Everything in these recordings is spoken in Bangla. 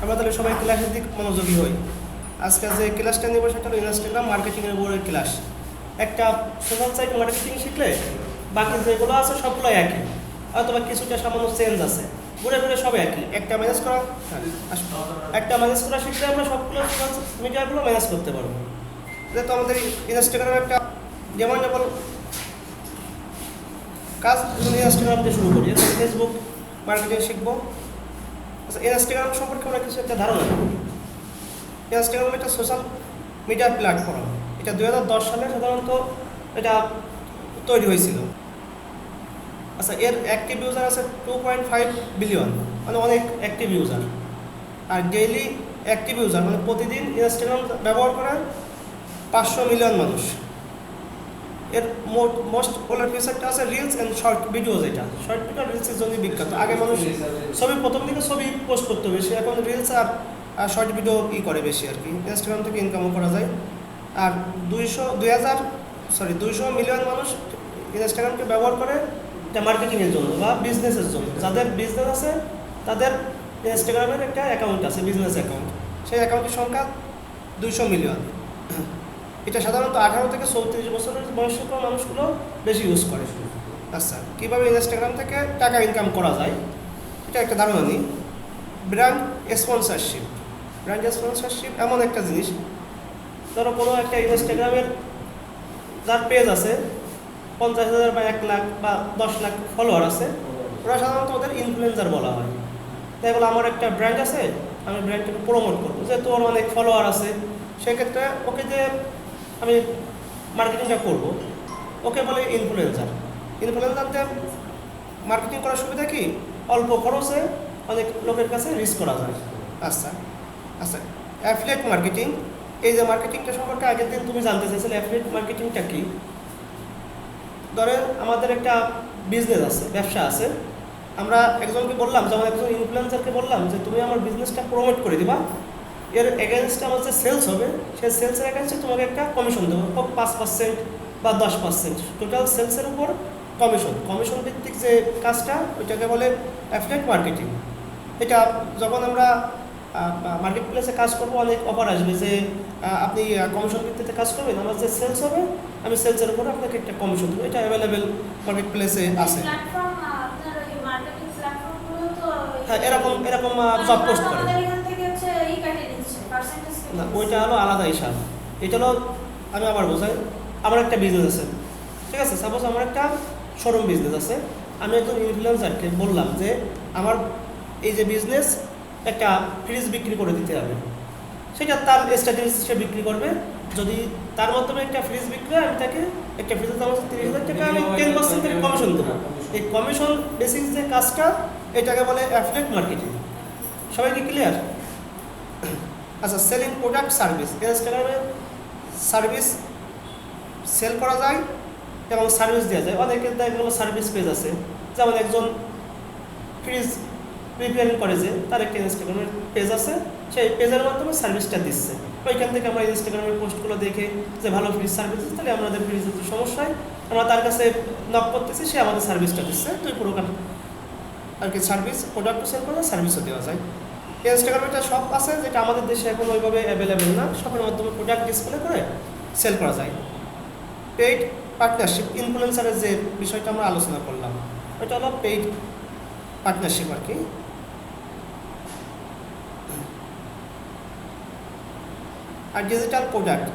আমরা তাহলে সবাই ক্লাসের দিক মনোযোগী হই। আজকে যে ক্লাসটা নেব সেটা হলো ইনস্টাগ্রাম মার্কেটিংয়ের উপরের ক্লাস। একটা সোশ্যাল সাইট মার্কেটিং শিখলে বাকি যেগুলো আছে সবগুলো একই, অথবা কিছুটা সামান্য চেঞ্জ আছে, ঘুরে ঘুরে সব একই। একটা ম্যানেজ করা একটা ম্যানেজ করা শিখলে আমরা সবগুলো সোশ্যাল মিডিয়াগুলো ম্যানেজ করতে পারবো। যেহেতু আমাদের ইনস্টাগ্রামে একটা ডিমান্ডেবল কাজ, ইনস্টাগ্রাম দিয়ে শুরু করি। ফেসবুক মার্কেটিং শিখবো। আচ্ছা, ইনস্টাগ্রাম সম্পর্কে আমরা কিছু একটা ধারণা নেব। ইনস্টাগ্রাম একটা সোশ্যাল মিডিয়া প্ল্যাটফর্ম। এটা 2010 সালে সাধারণত এটা তৈরি হয়েছিল। আচ্ছা, এর অ্যাক্টিভ ইউজার আছে 2.5 বিলিয়ন, মানে অনেক অ্যাক্টিভ ইউজার। আর ডেইলি অ্যাক্টিভ ইউজার মানে প্রতিদিন ইনস্টাগ্রাম ব্যবহার করে 500 মিলিয়ন মানুষ। এর মোস্ট পপুলার ফিচারটা আছে রিলস অ্যান্ড শর্ট ভিডিওজ। এটা শর্ট ভিডিও রিলসের জন্য বিখ্যাত। আগে মানুষ প্রথম দিকে ছবি পোস্ট করতে বেশি, এখন রিলস আর শর্ট ভিডিও করে বেশি আর কি। ইনস্টাগ্রাম থেকে ইনকামও করা যায়। আর 200 মিলিয়ন মানুষ ইনস্টাগ্রামকে ব্যবহার করে এটা মার্কেটিংয়ের জন্য বা বিজনেসের জন্য। যাদের বিজনেস আছে তাদের ইনস্টাগ্রামের একটা অ্যাকাউন্ট আছে, বিজনেস অ্যাকাউন্ট। সেই অ্যাকাউন্টের সংখ্যা 200 মিলিয়ন। এটা সাধারণত 18 থেকে 34 বছরের বয়স্ক মানুষগুলো বেশি ইউজ করে। আচ্ছা, কীভাবে ইনস্টাগ্রাম থেকে টাকা ইনকাম করা যায় এটা একটা ধারণা নিই। Brand sponsorship. ব্র্যান্ড স্পন্সরশিপ এমন একটা জিনিস, ধরো কোনো একটা ইনস্টাগ্রামের যার পেজ আছে 50,000 বা 1 লাখ বা 10 লাখ ফলোয়ার আছে, ওরা সাধারণত ওদের ইনফ্লুয়েন্সার বলা হয়। তাই বলে আমার একটা ব্র্যান্ড আছে, আমি ব্র্যান্ডটাকে প্রমোট করবো, যে তোর অনেক ফলোয়ার আছে, সেক্ষেত্রে ওকে যে আমি মার্কেটিংটা করবো, ওকে বলে ইনফ্লুয়েন্সার। ইনফ্লুয়েন্সারদের মার্কেটিং করার সুবিধা কি? অল্প খরচে অনেক লোকের কাছে রিচ করা যায়। আচ্ছা আচ্ছা, অ্যাফিলিয়েট মার্কেটিং। এই যে মার্কেটিংটা সম্পর্কে আগের দিন তুমি জানতে চাইছিলে, অ্যাফিলিয়েট মার্কেটিংটা কি? ধরেন আমাদের একটা বিজনেস আছে, ব্যবসা আছে, আমরা একজনকে বললাম, যেমন একজন ইনফ্লুয়েন্সারকে বললাম যে তুমি আমার বিজনেসটা প্রমোট করে দিবা, এর এগেনস্টে আমার যে সেলস হবে সেই সেলসের এগেনস্টে তোমাকে একটা কমিশন দেবো, হোক 5% বা 10%, টোটাল সেলসের উপর কমিশন ভিত্তিক যে কাজটা, ওইটাকে বলে অ্যাফিলিয়েট মার্কেটিং। এটা যখন আমরা মার্কেট প্লেসে কাজ করবো, অনেক অফার আসবে যে আপনি কমিশন ভিত্তিতে কাজ করবেন, আমার যে সেলস হবে আমি সেলসের উপর আপনাকে একটা কমিশন দেবো। এটা অ্যাভেলেবেল মার্কেট প্লেসে আছে। হ্যাঁ, এরকম জব পোস্ট করে না, ওইটা হলো আলাদা হিসাব। এটা হলো, আমি আবার বোঝাই, আমার একটা বিজনেস আছে, ঠিক আছে? সাপোজ আমার একটা শোরুম বিজনেস আছে, আমি একজন ইনফ্লুয়েন্সারকে বললাম যে আমার এই যে বিজনেস একটা ফ্রিজ বিক্রি করে দিতে হবে, সেটা তার স্ট্র্যাটেজি সে বিক্রি করবে। যদি তার মাধ্যমে একটা ফ্রিজ বিক্রি হয়, আমি তাকে একটা ফ্রিজের দাম হচ্ছে 30,000 টাকা, আমি 10% কমিশন দেবো। এই কমিশন বেসিস যে কাজটা, এটাকে বলে অ্যাফিলিয়েট মার্কেটিং। সবাই কি ক্লিয়ার? আচ্ছা, সেলিং প্রোডাক্ট সার্ভিস। ইনস্টাগ্রামে সার্ভিস সেল করা যায় এবং সার্ভিস দেওয়া যায়। অনেকের এগুলো সার্ভিস পেজ আছে, যেমন একজন ফ্রিজ প্রিপেয়ারিং করে, যে তার একটা ইনস্টাগ্রামের পেজ আছে, সেই পেজের মাধ্যমে সার্ভিসটা দিচ্ছে। ওইখান থেকে আমরা ইনস্টাগ্রামের পোস্টগুলো দেখে যে ভালো ফ্রিজ সার্ভিস দিচ্ছে, তাহলে আমাদের ফ্রিজের যে সমস্যা হয় আমরা তার কাছে নক করতেছি, সে আমাদের সার্ভিসটা দিচ্ছে। তো এই পুরো আর কি সার্ভিস, প্রোডাক্টও সেল করা যায়, সার্ভিসও দেওয়া যায়। ইনস্টাগ্রামে একটা শপ আছে, যেটা আমাদের দেশে এখন ওইভাবে অ্যাভেলেবেল না। শপের মাধ্যমে প্রোডাক্ট ডিসপ্লে করে সেল করা যায়। পেইড পার্টনারশিপ, ইনফ্লুয়েন্সারের যে বিষয়টা আমরা আলোচনা করলাম, ওইটা হলো পেইড পার্টনারশিপ আর কি। আর ডিজিটাল প্রোডাক্ট,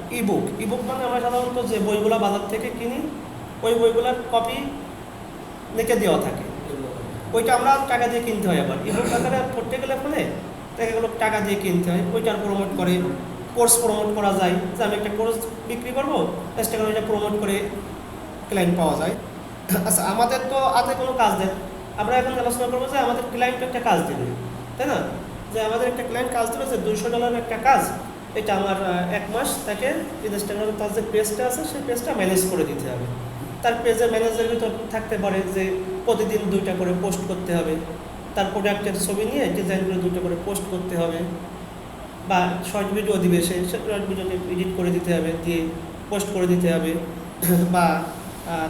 ইবুক মানে আমরা সাধারণত যে বইগুলো বাজার থেকে কিনি, ওই বইগুলোর কপি লিখে দেওয়া থাকে, ওইটা আমরা টাকা দিয়ে কিনতে হয়। আবার ইবুক আকারে পড়তে গেলে ফলে তাকে এগুলো টাকা দিয়ে কিনতে হয়। ওইটার প্রমোট করে, কোর্স প্রমোট করা যায়, যে আমি একটা কোর্স বিক্রি করবো, ইনস্টাগ্রামে এটা প্রমোট করে ক্লায়েন্ট পাওয়া যায়। আচ্ছা, আমাদের তো হাতে কোনো কাজ দেয়, আমরা এখন আলোচনা করবো যে আমাদের ক্লায়েন্ট একটা কাজ দেবে, তাই না? যে আমাদের একটা ক্লায়েন্ট কাজ দেবে যে $200 একটা কাজ, এটা আমার 1 মাস তাকে ইনস্টাগ্রামে তার যে পেজটা আছে সেই পেজটা ম্যানেজ করে দিতে হবে। তার পেজের ম্যানেজের ভিতর থাকতে পারে যে প্রতিদিন 2টা করে পোস্ট করতে হবে, তার প্রোডাক্টের ছবি নিয়ে ডিজাইন করে 2টা করে পোস্ট করতে হবে, বা শর্ট ভিডিও দিবে, সে শর্ট ভিডিওকে এডিট করে দিতে হবে, দিয়ে পোস্ট করে দিতে হবে, বা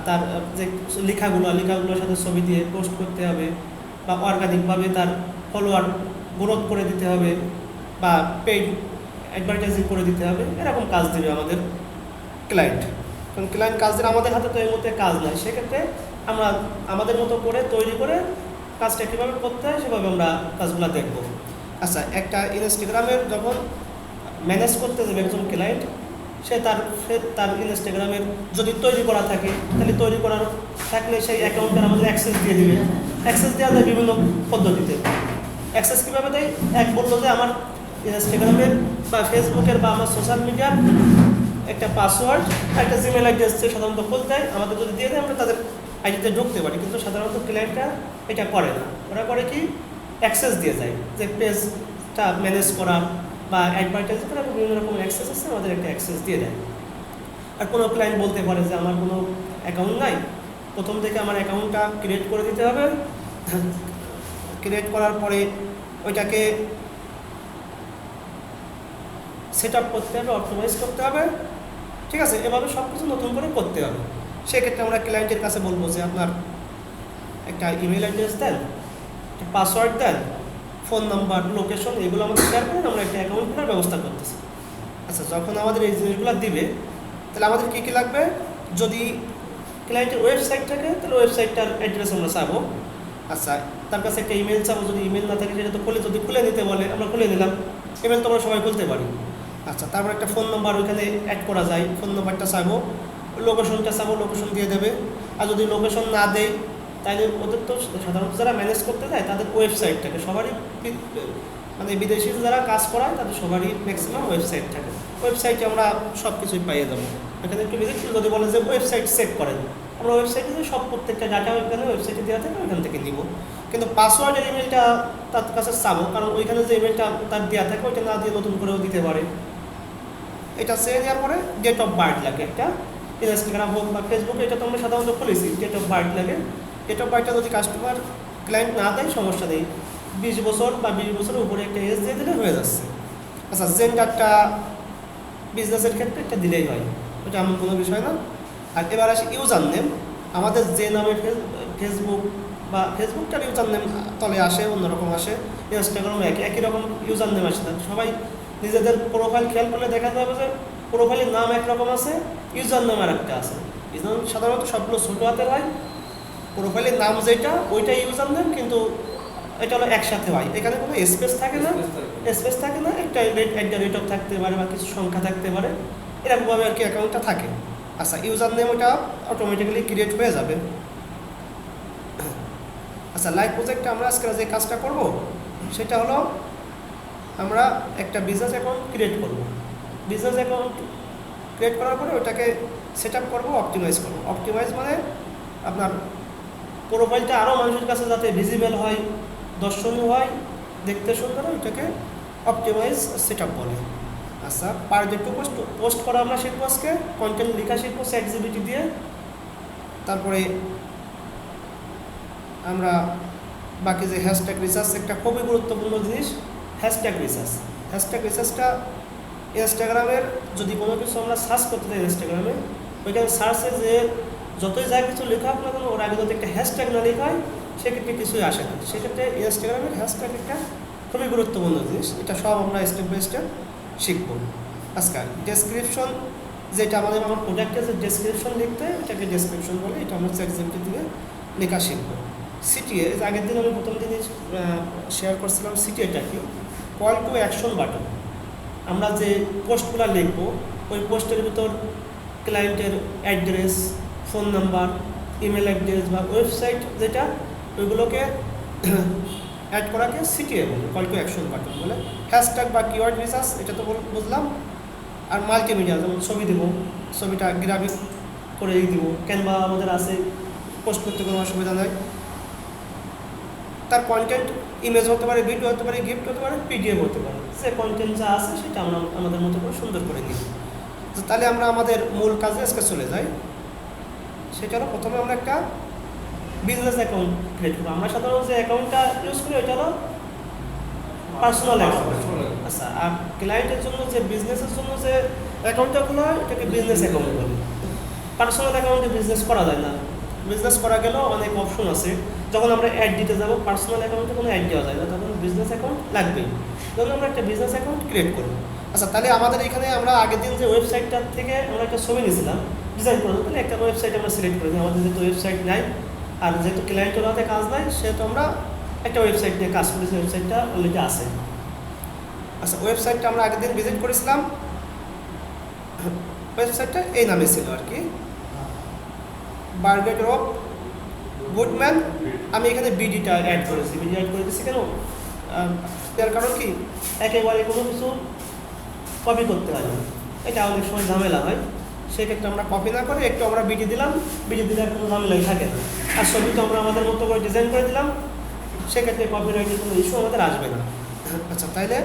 তার যে লেখাগুলোর সাথে ছবি দিয়ে পোস্ট করতে হবে, বা অর্গানিকভাবে তার ফলোয়ার গ্রোথ করে দিতে হবে, বা পেইড অ্যাডভার্টাইজিং করে দিতে হবে, এরকম কাজ দেবে আমাদের ক্লায়েন্ট। কারণ ক্লায়েন্ট কাজ দিলে আমাদের হাতে তো এই মুহূর্তে কাজ নাই, সেক্ষেত্রে আমরা আমাদের মতো করে তৈরি করে কাজটা কীভাবে করতে হয় সেভাবে আমরা কাজগুলো দেখব। আচ্ছা, একটা ইনস্টাগ্রামের যখন ম্যানেজ করতে যাবে একজন ক্লায়েন্ট, সে তার ইনস্টাগ্রামের যদি তৈরি করা থাকে, তাহলে তৈরি করার থাকলে সেই অ্যাকাউন্টের আমাদের অ্যাক্সেস দিয়ে দিবে। অ্যাক্সেস দেওয়া যায় বিভিন্ন পদ্ধতিতে। অ্যাক্সেস কীভাবে দেয়? এক বললো যে আমার ইনস্টাগ্রামের বা ফেসবুকের বা আমার সোশ্যাল মিডিয়ার একটা পাসওয়ার্ড, একটা জিমেল আইডি আসছে সাধারণত খোঁজ দেয়, আমাদের যদি দিয়ে দেয় আমরা তাদের আইডিতে ঢুকতে পারি। কিন্তু সাধারণত ক্লায়েন্টরা এটা করে না, ওরা করে কি অ্যাক্সেস দিয়ে যায়, যে পেজটা ম্যানেজ করা বা অ্যাডভার্টাইজ করা বিভিন্ন রকম অ্যাক্সেস আছে, আমাদের একটা অ্যাক্সেস দিয়ে দেয়। আর কোনো ক্লায়েন্ট বলতে পারে যে আমার কোনো অ্যাকাউন্ট নাই, প্রথম থেকে আমার অ্যাকাউন্টটা ক্রিয়েট করে দিতে হবে। ক্রিয়েট করার পরে ওইটাকে সেট আপ করতে হবে, অপটিমাইজ করতে হবে, ঠিক আছে? এভাবে সব কিছু নতুন করে করতে হবে। সেক্ষেত্রে আমরা ক্লায়েন্টের কাছে বলবো যে আপনার একটা ইমেল অ্যাড্রেস দেন, একটা পাসওয়ার্ড দেন, ফোন নাম্বার, লোকেশন, এগুলো আমাদের শেয়ার করেন, আমরা একটা অ্যাকাউন্ট খোলার ব্যবস্থা করতেছি। আচ্ছা, যখন আমাদের এই জিনিসগুলো দিবে, তাহলে আমাদের কী কী লাগবে? যদি ক্লায়েন্টের ওয়েবসাইট থাকে তাহলে ওয়েবসাইটটার অ্যাড্রেস আমরা চাবো। আচ্ছা, তার কাছে একটা ইমেল চাবো, যদি ইমেল না থাকে সেটা তো যদি খুলে নিতে বলে আমরা খুলে নিলাম, ইমেল তো আমরা সবাই খুলতে পারি। আচ্ছা, তারপর একটা ফোন নাম্বার ওইখানে অ্যাড করা যায়, ফোন নাম্বারটা চাবো, লোকেশনটা চাবো, লোকেশন দিয়ে দেবে। আর যদি লোকেশন না দেয় তাহলে ওদের তো সাধারণত যারা ম্যানেজ করতে যায় তাদের ওয়েবসাইটটাকে সবারই, মানে বিদেশি যারা কাজ করায় তাদের সবারই ম্যাক্সিমাম ওয়েবসাইট থাকে। ওয়েবসাইটে আমরা সব কিছুই পাইয়ে যাবো। এখানে একটু ভিজিট যদি বলে যে ওয়েবসাইট চেক করেন, আমরা ওয়েবসাইটে সব প্রত্যেকটা ডাটা ওইখানে ওয়েবসাইটে দেওয়া থাকে, ওইখান থেকে নিব। কিন্তু পাসওয়ার্ডের ইমেলটা তার কাছে চাবো, কারণ ওইখানে যে ইমেলটা তার দেওয়া থাকে ওইটা না দিয়ে নতুন করেও দিতে পারে। এটা চেয়ে নেওয়ার পরে ডেট অফ বার্থ লাগে একটা, ইনস্টাগ্রাম হোক বা ফেসবুকে, এটা তো আমরা সাধারণত খুলেছি, ডেট অফ বার্থ লাগে। ডেট অফ বার্থটা যদি কাস্টমার ক্লায়েন্ট না দেয় সমস্যা নেই, 20 বছর বা 20 বছরের উপরে একটা এজ দিয়ে দিলে হয়ে যাচ্ছে। আচ্ছা, জেন্ডারটা বিজনেসের ক্ষেত্রে একটা দিলেই হয়, ওটা এমন কোনো বিষয় না। আর এবার আসি ইউজার নেম। আমাদের যে নামে ফেসবুক বা ফেসবুকটার ইউজার নেম তলে আসে, অন্যরকম আসে, ইনস্টাগ্রামে একই রকম ইউজার নেম আসে। সবাই নিজেদের প্রোফাইল খেয়াল করলে দেখা যাবে যে প্রোফাইলের নাম একরকম আছে, ইউজার নেম আর একটা আছে। সাধারণত সবগুলো ছোটো হাতের হয়, প্রোফাইলের নাম যেটা ওইটাই ইউজার নেম, কিন্তু এটা হলো একসাথে হয়, এখানে কোনো স্পেস থাকে না, একটা রেট অফ থাকতে পারে বা কিছু সংখ্যা থাকতে পারে, এরকমভাবে আর কি অ্যাকাউন্টটা থাকে। আচ্ছা, ইউজার নেম ওটা অটোমেটিক্যালি ক্রিয়েট হয়ে যাবে। আচ্ছা, লাইভ প্রজেক্টে আমরা আজকে যে কাজটা করব সেটা হলো আমরা একটা বিজনেস অ্যাকাউন্ট ক্রিয়েট করব। বিজনেস অ্যাকাউন্ট ক্রিয়েট করার পরে ওটাকে সেট আপ করবো, অপটিমাইজ করবো। অপটিমাইজ মানে আপনার প্রোফাইলটা আরও মানুষের কাছে যাতে ভিজিবল হয়, দর্শনীয় হয়, দেখতে সুন্দর হয়, ওইটাকে অপটিমাইজ সেট আপ বলে। আচ্ছা, পার ডে টু পোস্ট করা আমরা শিখবো আজকে, কন্টেন্ট লেখা শিখবো ChatGPT দিয়ে। তারপরে আমরা বাকি যে হ্যাশট্যাগ রিসার্চ, একটা খুবই গুরুত্বপূর্ণ জিনিস হ্যাশট্যাগ রিসার্চটা ইনস্টাগ্রামের যদি কোনো কিছু আমরা সার্চ করতে চাই ইনস্টাগ্রামে, ওইখানে সার্চে যে যতই যা কিছু লেখা হোক না কেন, ওর আগে যদি একটা হ্যাশট্যাগ না লেখা হয় সেক্ষেত্রে কিছুই আসে না। সেক্ষেত্রে ইনস্টাগ্রামের হ্যাশট্যাগ একটা খুবই গুরুত্বপূর্ণ জিনিস, এটা সব আমরা স্টেপ বাই স্টেপ শিখবো। আজকাল ডেসক্রিপশন, যেটা আমাদের আমার প্রোডাক্টের যে ডেসক্রিপশন লিখতে হয় ওটাকে ডেসক্রিপশন বলে, এটা আমরা ChatGPT দিয়ে লেখা শিখবো। সিটিএ, আগের দিন আমি প্রথম দিন শেয়ার করছিলাম, সিটিএটা কি, কল টু অ্যাকশন বাটন। আমরা যে পোস্টগুলো লিখবো ওই পোস্টের ভিতর ক্লায়েন্টের address, phone number, email address বা ওয়েবসাইট যেটা, ওইগুলোকে অ্যাড করাকে সিটিএ বলে, কল টু অ্যাকশন বাটন বলে। হ্যাশট্যাগ বা কিওয়ার্ড রিসার্চ, এটা তো বুঝলাম। আর মাল্টিমিডিয়া, যেমন ছবি দেবো, ছবিটা গ্রাফিক করে দিব, ক্যানভা আমাদের আছে, পোস্ট করতে কোনো অসুবিধা নয়। তার কন্টেন্ট ইমেজ হতে পারে, ভিডিও হতে পারে, গিফট হতে পারে, PDF হতে পারে, যে কন্টেন্ট যা আছে সেটা আমরা আমাদের মতো করে সুন্দর করে নিই। তো তাহলে আমরা আমাদের মূল কাজে আজকে চলে যাই। সেটা হলো প্রথমে আমরা একটা বিজনেস অ্যাকাউন্ট ক্রিয়েট করবো। আমরা সাধারণত যে অ্যাকাউন্টটা ইউজ করি ওইটা হলো পার্সোনাল অ্যাকাউন্ট। আচ্ছা, আর ক্লায়েন্টের জন্য যে বিজনেসের জন্য যে অ্যাকাউন্টটা খোলা হয় ওটাকে বিজনেস অ্যাকাউন্ট বলে। পার্সোনাল অ্যাকাউন্টে বিজনেস করা যায় না, বিজনেস করা গেলেও অনেক অপশন আছে। যখন আমরা অ্যাড দিতে যাবো পার্সোনাল অ্যাকাউন্টে কোনো অ্যাড দেওয়া যায় না, তখন বিজনেস অ্যাকাউন্ট লাগবেই। ধরুন আমরা একটা বিজনেস অ্যাকাউন্ট ক্রিয়েট করব। আচ্ছা, তাহলে আমাদের এখানে আমরা আগের দিন যে ওয়েবসাইটটা থেকে আমরা একটা ছবি নিয়েছিলাম ডিজাইন করবো, তাহলে একটা ওয়েবসাইট আমরা সিলেক্ট করি। আমাদের যেহেতু ওয়েবসাইট নাই আর যেহেতু ক্লায়েন্টের হাতে কাজ নাই, সেহেতু আমরা একটা ওয়েবসাইট নিয়ে কাজ করেছি, ওয়েবসাইটটা অলরেডি আছে। আচ্ছা, ওয়েবসাইটটা আমরা আগের দিন ভিজিট করেছিলাম, ওয়েবসাইটটা এই নামে ছিল আর কি, বার্গেট অফ গুডম্যান। আমি এখানে বিডিটা অ্যাড করেছি, বিডি অ্যাড করে দিচ্ছি কেন, তার কারণ কি একেবারে কোনো কিছু কপি করতে হয় না, এটা অনেক সময় ঝামেলা হয়। সেক্ষেত্রে আমরা কপি না করে একটু আমরা বিডি দিলাম, বিডি দিলে আর কোনো ঝামেলাই থাকে না। আর ছবি তো আমরা আমাদের মতো করে ডিজাইন করে দিলাম, সেক্ষেত্রে কপিরাইটের কোনো ইস্যু আমাদের আসবে না। আচ্ছা, তাইলে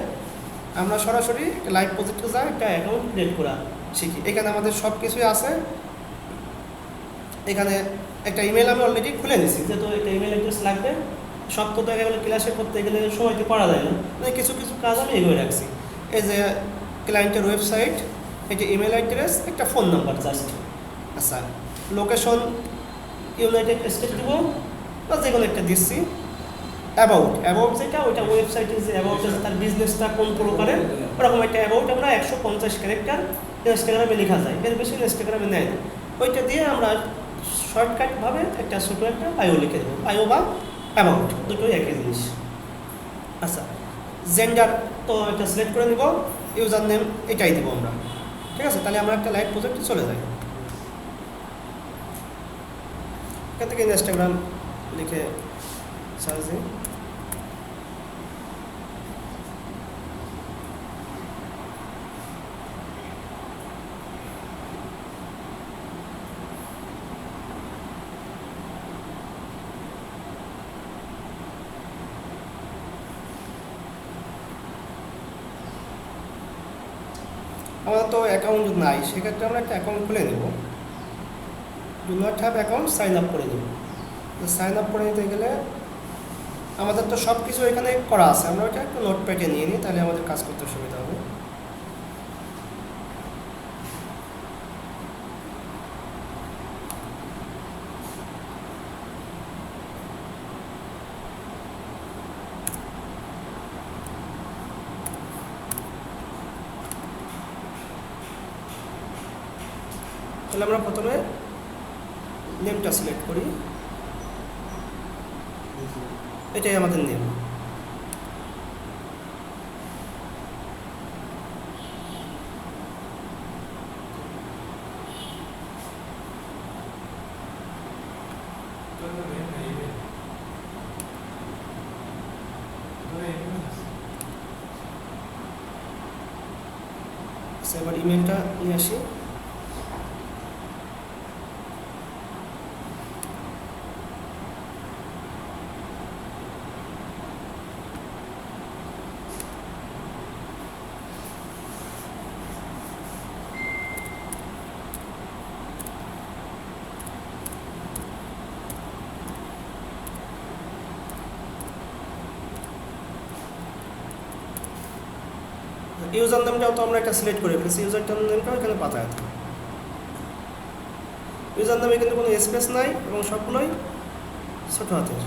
আমরা সরাসরি লাইভ প্রজেক্টে যাই, একটা অ্যাকাউন্ট ক্রিয়েট করা শিখি। এখানে আমাদের সব কিছুই আছে। এখানে একটা ইমেল আমি অলরেডি খুলে নিয়েছি, যেহেতু একটা ইমেল অ্যাড্রেস লাগবে। সব তো দেখা গেলে ক্লাসে করতে গেলে সময়তে করা যায় না, কিছু কিছু কাজ আমি এগিয়ে রাখছি। এই যে ক্লায়েন্টের ওয়েবসাইট, এটা ইমেল অ্যাড্রেস, একটা ফোন নাম্বার জাস্ট। আচ্ছা, লোকেশন ইউনাইটেড স্টেট দিব বা যে কোনো একটা দিচ্ছি। অ্যাবাউট যেটা, ওইটা ওয়েবসাইটে যে অ্যাবাউট আছে তার বিজনেসটা কন্ট্রোল করে, ওরকম একটা অ্যাবাউট আমরা 150 ক্যারেক্টার ইনস্টাগ্রামে লেখা যায়, এর বেশি ইনস্টাগ্রামে নেয় না। ওইটা দিয়ে আমরা শর্টকাটভাবে একটা ছোটো একটা বায়ো লিখে দেবো, বায়ো বা অ্যাবাউট দুটোই একই জিনিস। আচ্ছা, জেন্ডার তো একটা সিলেক্ট করে নিব, ইউজার নেম এটাই দিব আমরা, ঠিক আছে। তাহলে আমরা একটা লাইভ প্রজেক্টে চলে যাই। এখান থেকে ইনস্টাগ্রাম লিখে সার্চ দিই। আমাদের তো অ্যাকাউন্ট নাই, সেক্ষেত্রে আমরা একটা অ্যাকাউন্ট খুলে নেব। Do not have account, sign up করে দেব। তো সাইন আপ করে নিতে গেলে আমাদের তো সব কিছু এখানে করা আছে, আমরা ওটা একটু নোটপ্যাডে নিয়ে নিই, তাহলে আমাদের কাজ করতে সুবিধা হবে। তাহলে আমরা প্রথমে নেমটা সিলেক্ট করি, এটাই আমাদের নেম। এবার ইমেলটা নিয়ে আসি। ইউজার নেমটাও তো আমরা একটা সিলেক্ট করে ফেলেছি, ইউজার নেমটাও এখানে পাতায় থাকে। ইউজার নামে কিন্তু কোনো স্পেস নাই এবং সবগুলোই ছোট হাতের।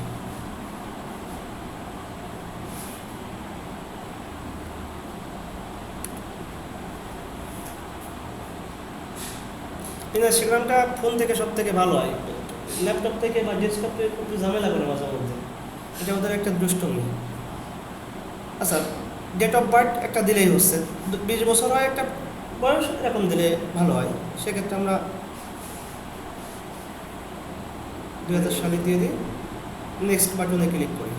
ইনস্টাগ্রামটা ফোন থেকে সব থেকে ভালো হয়, ল্যাপটপ থেকে বা ডেস্কটপ থেকে খুব ঝামেলা করে মাঝে মধ্যে, এটা ওদের একটা দুষ্টমি। আচ্ছা, ডেট অফ বার্থ একটা দিলেই হচ্ছে, 20 বছর হয় একটা বয়স, এরকম দিলে ভালো হয়। সেক্ষেত্রে আমরা 2000 সালে দিয়ে দিই, নেক্সট বাটনে ক্লিক করি।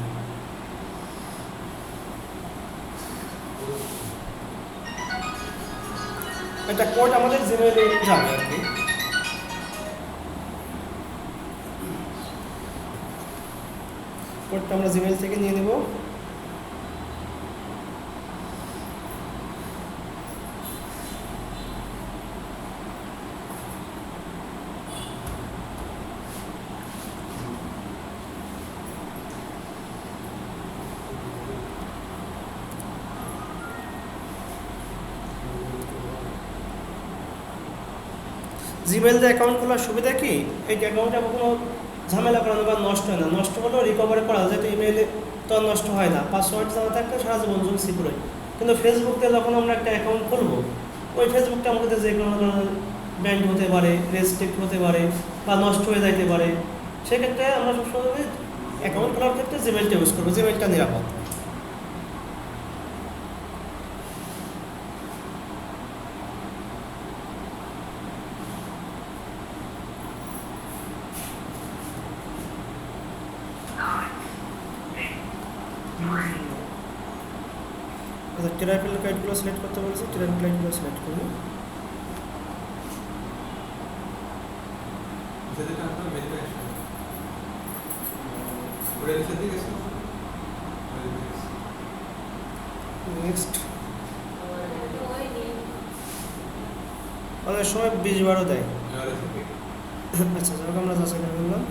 একটা কোড আমাদের জিমেইলে যাবে আর কি। কোডটা আমরা জিমেইল থেকে নিয়ে নেব। জিমেইল দিয়ে অ্যাকাউন্ট খোলার সুবিধা কি, এই অ্যাকাউন্টটা কখনো ঝামেলা করানো বা নষ্ট হয় না, নষ্ট হলেও রিকভারি করা যায়। তো ইমেইলে তো আর নষ্ট হয় না, পাসওয়ার্ড জানা থাকলে সারা জীবন জন্য সিকিউর হয়। কিন্তু ফেসবুকে যখন আমরা একটা অ্যাকাউন্ট খুলবো, ওই ফেসবুকটা আমাদের যে কোনো ধরনের ব্যান্ড হতে পারে, রেস্ট্রিক্ট হতে পারে বা নষ্ট হয়ে যাইতে পারে। সেক্ষেত্রে আমরা সবসময় অ্যাকাউন্ট খোলার ক্ষেত্রে জিমেইলটা ইউজ করবো, জিমেইলটা নিরাপদ। আচ্ছা, টেরাপিল গাইডগুলো সিলেক্ট করতে বলেছি, টেরাপিল গাইডগুলো সিলেক্ট করবো। নেক্সট অনেক সময় 20-12 দেয়। আচ্ছা, যখন আমরা যাচাই করে বললাম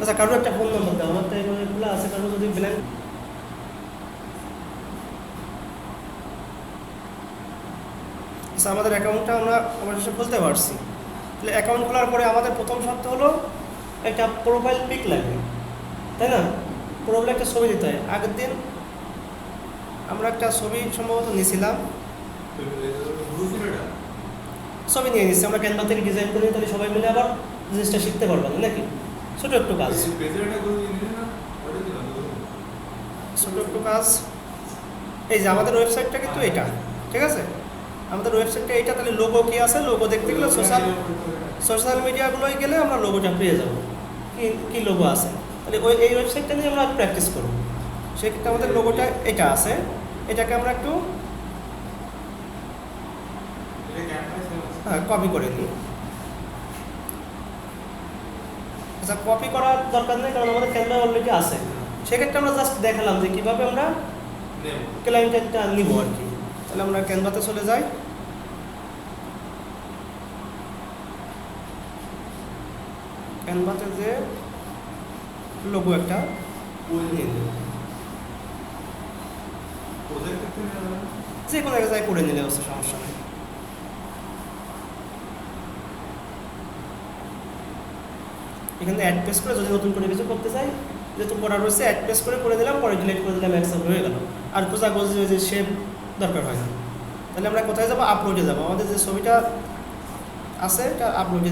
আচ্ছা, কারোর একটা ফোন নম্বর দাও, আমার তো এখানে খোলা আছে, কারোর যদি ব্ল্যাঙ্ক। আচ্ছা, আমাদের অ্যাকাউন্টটা আমরা অবশ্যই খুলতে পারছি। তাহলে অ্যাকাউন্ট খোলার পরে আমাদের প্রথম শর্ত হলো একটা প্রোফাইল পিক লাগবে, তাই না? প্রোফাইলে একটা ছবি দিতে হয়। আগের দিন আমরা একটা ছবি সম্ভবত নিয়েছিলাম, ছবি নিয়ে নিচ্ছি আমরা ক্যানভা থেকে ডিজাইন করে, তাহলে সবাই মিলে আবার জিনিসটা শিখতে পারবেন নাকি? ছোটো একটু কাজ, ছোটো একটু কাজ। এই যে আমাদের ওয়েবসাইটটা কিন্তু এটা, ঠিক আছে? আমাদের ওয়েবসাইটটা এইটা। তাহলে লোগো কি আছে? লোগো দেখতে গেলে সোশ্যাল মিডিয়াগুলোই গেলে আমরা লোগোটা পেয়ে যাবো, কি লোগো আছে। তাহলে এই ওয়েবসাইটটা নিয়ে আমরা প্র্যাকটিস করব। সেক্ষেত্রে আমাদের লোগোটা এটা আছে, এটাকে আমরা একটু কপি করে নিই। আচ্ছা, কপি করার দরকার নেই, কারণ আমাদের ক্যানভা অলরেডি আছে। সেক্ষেত্রে আমরা জাস্ট দেখালাম যে কীভাবে আমরা ক্লায়েন্টটা নিব আর কি। তাহলে আমরা ক্যানভাতে চলে যাই। ক্যানভাতে যে লোগো একটা নিয়ে নিই, যে কোনো জায়গায় করে নিলে হচ্ছে, সমস্যা নেই। এখানে অ্যাড পেজ করে যদি নতুন করে কিছু করতে চাই, যেহেতু করা রয়েছে, অ্যাড পেজ করে দিলাম, পরে ডিলিট করে দিলাম, অ্যাকসেপ্ট হয়ে গেল। আর খোঁজাখুঁজি যে শেপ দরকার হয় না। তাহলে আমরা কোথায় যাবো? আপলোডে যাবো। আমাদের যে ছবিটা আছে এটা আপলোডে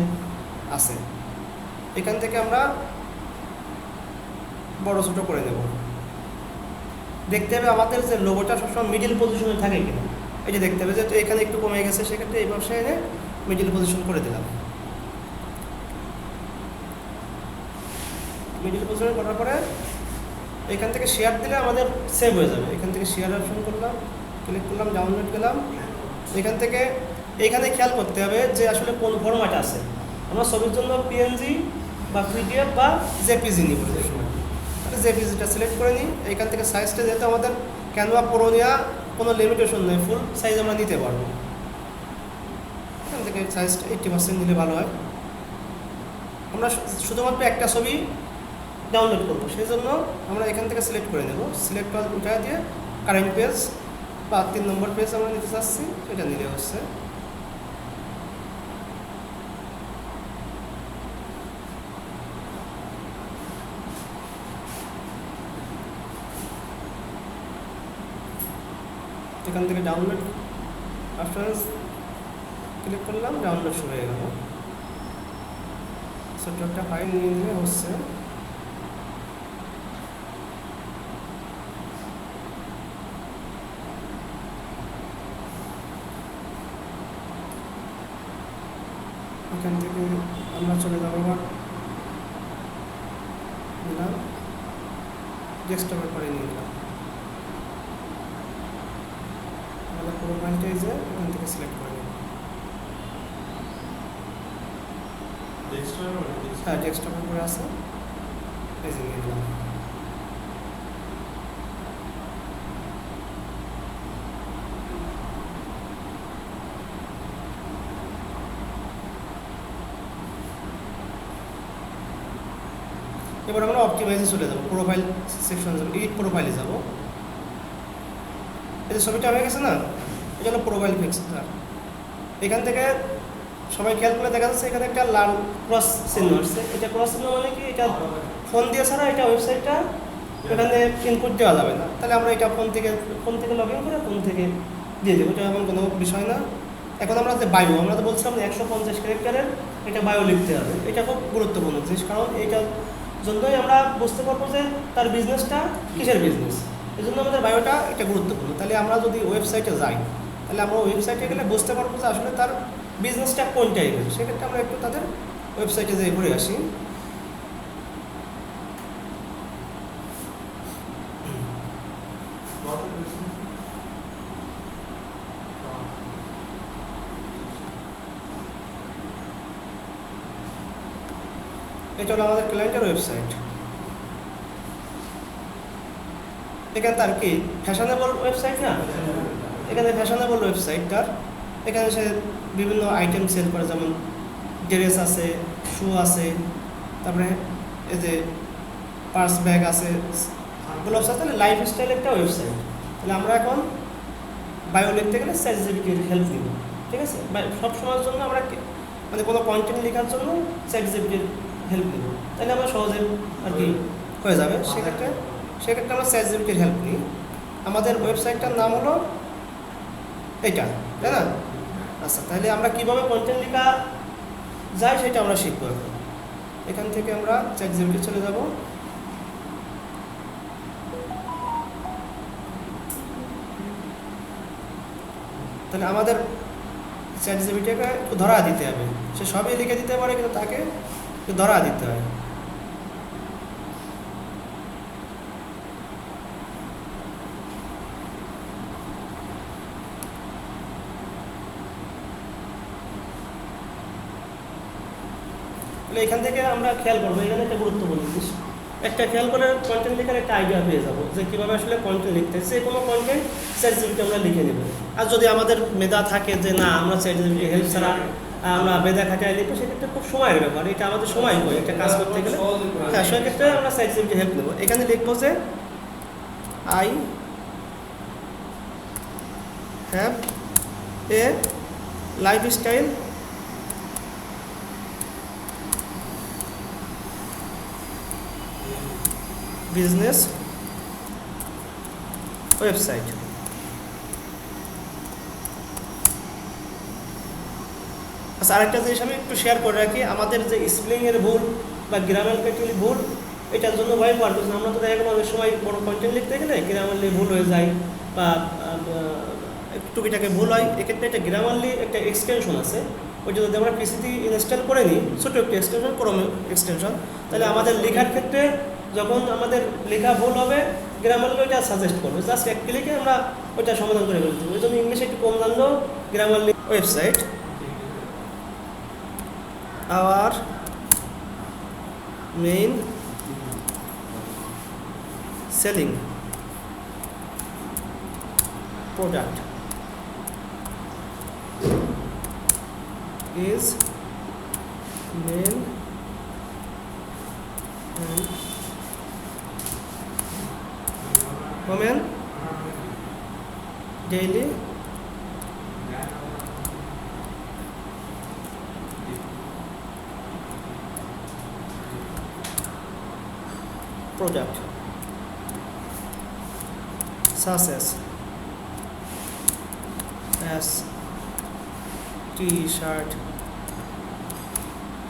আছে। এখান থেকে আমরা বড় ছোটো করে দেব। দেখতে হবে আমাদের যে লোগোটা সবসময় মিডিল পজিশনে থাকে কিনা, এই যে দেখতে হবে যে এখানে একটু কমে গেছে, সেক্ষেত্রে এই ব্যবসায় এনে মিডিল পজিশন করে দিলাম। মিডিল পজিশন করার পরে এখান থেকে শেয়ার দিলে আমাদের সেভ হয়ে যাবে। এখান থেকে শেয়ার অপশন করলাম, ক্লিক করলাম, ডাউনলোড গেলাম। এখান থেকে এইখানে খেয়াল করতে হবে যে আসলে কোন ফরম্যাট আছে। আমরা ছবির জন্য পিএনজি বা পিডিএফ বা জেপিজি নিব। তাহলে জেপিজিটা সিলেক্ট করে নিই। এইখান থেকে সাইজটা যেহেতু আমাদের ক্যানভা প্রো নেওয়া কোনো লিমিটেশন নেই, ফুল সাইজ আমরা নিতে পারবো। এখান থেকে সাইজটা 80% নিলে ভালো হয়। আমরা শুধুমাত্র একটা ছবি ডাউনলোড করবো, সেই জন্য আমরা এখান থেকে সিলেক্ট করে নেব। সিলেক্ট উঠা দিয়ে কারেন্ট পেজ বা 3 নম্বর পেজ আমরা নিতে চাচ্ছি, এটা নিলে হচ্ছে। এখান থেকে ডাউনলোড অপশন ক্লিক করলাম, ডাউনলোড শুরু হয়ে গেল। ছোট্ট একটা ফাইল নিয়ে নিলে হচ্ছে। এখান থেকে আমরা চলে যাবো আবার নিলাম, ডেস্কটপের পরে নিয়ে নিলাম। আমাদের প্রোফাইলটা যে এখান থেকে সিলেক্ট করে নেব। হ্যাঁ, ডেস্কটপের উপরে আছে, এই যে নিয়ে নিলাম। এবার আমরা অপটিমাইজে চলে যাবো, প্রোফাইল সেকশনে যাবো, এডিট প্রোফাইলে যাবো। এই যে ছবিটা হয়ে গেছে না, এটা হলো প্রোফাইল পিকচার। এখান থেকে সবাই খেয়াল করে দেখা যাচ্ছে এখানে একটা লাল ক্রস চিহ্ন আসছে। এটা ক্রস চিহ্ন মানে কি, এটা ফোন দিয়ে ছাড়া এটা ওয়েবসাইটটা এখানে ইনপুট দেওয়া যাবে না। তাহলে আমরা এটা ফোন থেকে লগ ইন করে ফোন থেকে দিয়ে দেবো, এটা এমন কোনো বিষয় না। এখন আমরা যে বায়ো, আমরা তো বলছিলাম 150 ক্যারেক্টারের এটা বায়ো লিখতে হবে। এটা খুব গুরুত্বপূর্ণ জিনিস, কারণ এইটার জন্যই আমরা বুঝতে পারবো যে তার বিজনেসটা কিসের বিজনেস। এই জন্য আমাদের বায়োটা এটা গুরুত্বপূর্ণ। তাহলে আমরা যদি ওয়েবসাইটে যাই, তাহলে আমরা ওয়েবসাইটে গেলে বুঝতে পারবো যে আসলে তার বিজনেসটা কোন টাইপের। সেক্ষেত্রে আমরা একটু তাদের ওয়েবসাইটে যেয়ে ঘুরে আসি। এটা হলো আমাদের ক্লায়েন্টের ওয়েবসাইট। এখানে তার কি ফ্যাশনেবল ওয়েবসাইট না, এখানে ফ্যাশনেবল ওয়েবসাইটটার এখানে সে বিভিন্ন আইটেম সেল করে, যেমন ড্রেস আছে, শু আছে, তারপরে এই যে পার্স ব্যাগ আছে, গ্লোভস আছে। তাহলে লাইফস্টাইল একটা ওয়েবসাইট। তাহলে আমরা এখন বায়ো লিখতে গেলে চ্যাটজিপিটির হেল্প নিব, ঠিক আছে। সব সময়ের জন্য আমরা মানে কোনো কন্টেন্ট লেখার জন্য চ্যাটজিপিটির হেল্প নিব, তাহলে আমরা সহজে আর কি হয়ে যাবে। সেক্ষেত্রে আমরা চ্যাটজিপিটির হেল্প নিই। আমাদের ওয়েবসাইটটার নাম হলো এইটা, তাই না? আচ্ছা, তাহলে আমরা কীভাবে কন্টেন্ট লেখা যায় সেটা আমরা শিখবো এখন। এখান থেকে আমরা চ্যাটজিপিটি চলে যাব। তাহলে আমাদের চ্যাটজিপিটিকে একটু ধরা দিতে হবে। সে সবই লিখে দিতে পারে, কিন্তু তাকে একটু ধরা দিতে হয়। তাহলে এখান থেকে আমরা খেয়াল করবো, এখানে একটা গুরুত্বপূর্ণ জিনিস, একটা খেয়াল করে কন্টেন্ট লেখার একটা আইডিয়া পেয়ে যাবো যে কীভাবে আসলে কন্টেন্ট লিখতে। সে কোনো কন্টেন্ট চ্যাটজিপিটি আমরা লিখে নেব। আর যদি আমাদের মেধা থাকে যে না, আমরা চ্যাটজিপিটি হেল্প ছাড়া আমরা মেধা খাটায় লিখবো, সেক্ষেত্রে খুব সময়ের ব্যাপার। এটা আমাদের সময় হয় একটা কাজ করতে গেলে। হ্যাঁ, সেক্ষেত্রে আমরা চ্যাটজিপিটি হেল্প নেব। এখানে লিখবো যে I have a lifestyle business website. আচ্ছা, আরেকটা জিনিস আমি একটু শেয়ার করে রাখি, আমাদের যে স্পেলিংয়ের ভুল বা গ্রামাটিক্যালি ভুল, এটার জন্য ভয় পারবো না। আমরা তো দেখা গেলো অনেক সময় বড় কন্টেন্ট লিখতে গেলে গ্রামারলি ভুল হয়ে যায় বা টুকিটাকে ভুল হয়। এক্ষেত্রে একটা গ্রামারলি একটা এক্সটেনশন আছে, ওইটা যদি আমরা পিসিতে ইনস্টল করে নিই, ছোটো একটা এক্সটেনশন, ক্রোম এক্সটেনশন, তাহলে আমাদের লেখার ক্ষেত্রে যখন আমাদের লেখা ভুল হবে, গ্রামারলি ওইটা সাজেস্ট করবে, জাস্ট এক ক্লিকে আমরা ওইটা সমাধান করে ফেলতে হবে। ওই জন্য ইংলিশে একটু কম জানলেও Grammarly website. Our main selling product is mail and women daily product such as T-shirt.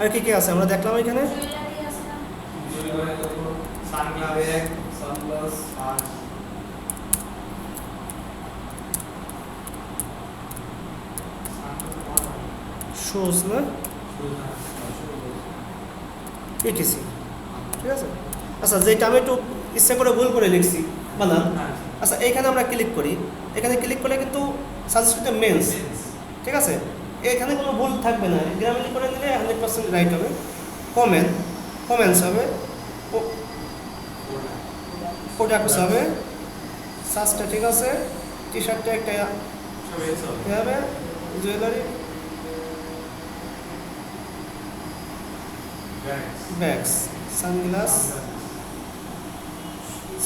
আর কি কি আছে আমরা দেখলাম এখানে? শুজ না, ইটিসি, ঠিক আছে। আচ্ছা, যেটা আমি একটু ইচ্ছা করে ভুল করে লিখছি বানান। আচ্ছা, এইখানে আমরা ক্লিক করি, এখানে ক্লিক করলে কিন্তু সাজেস্টেড মেন্স, ঠিক আছে। এখানে কোনো ভুল থাকবে না, গ্রামারলি করে নিলে 100% রাইট হবে। কমেন্টস হবে, প্রোডাক্টস হবে, সাজটা ঠিক আছে, টি-শার্টটা একটা হবে, জুয়েলারি, ব্যাগস,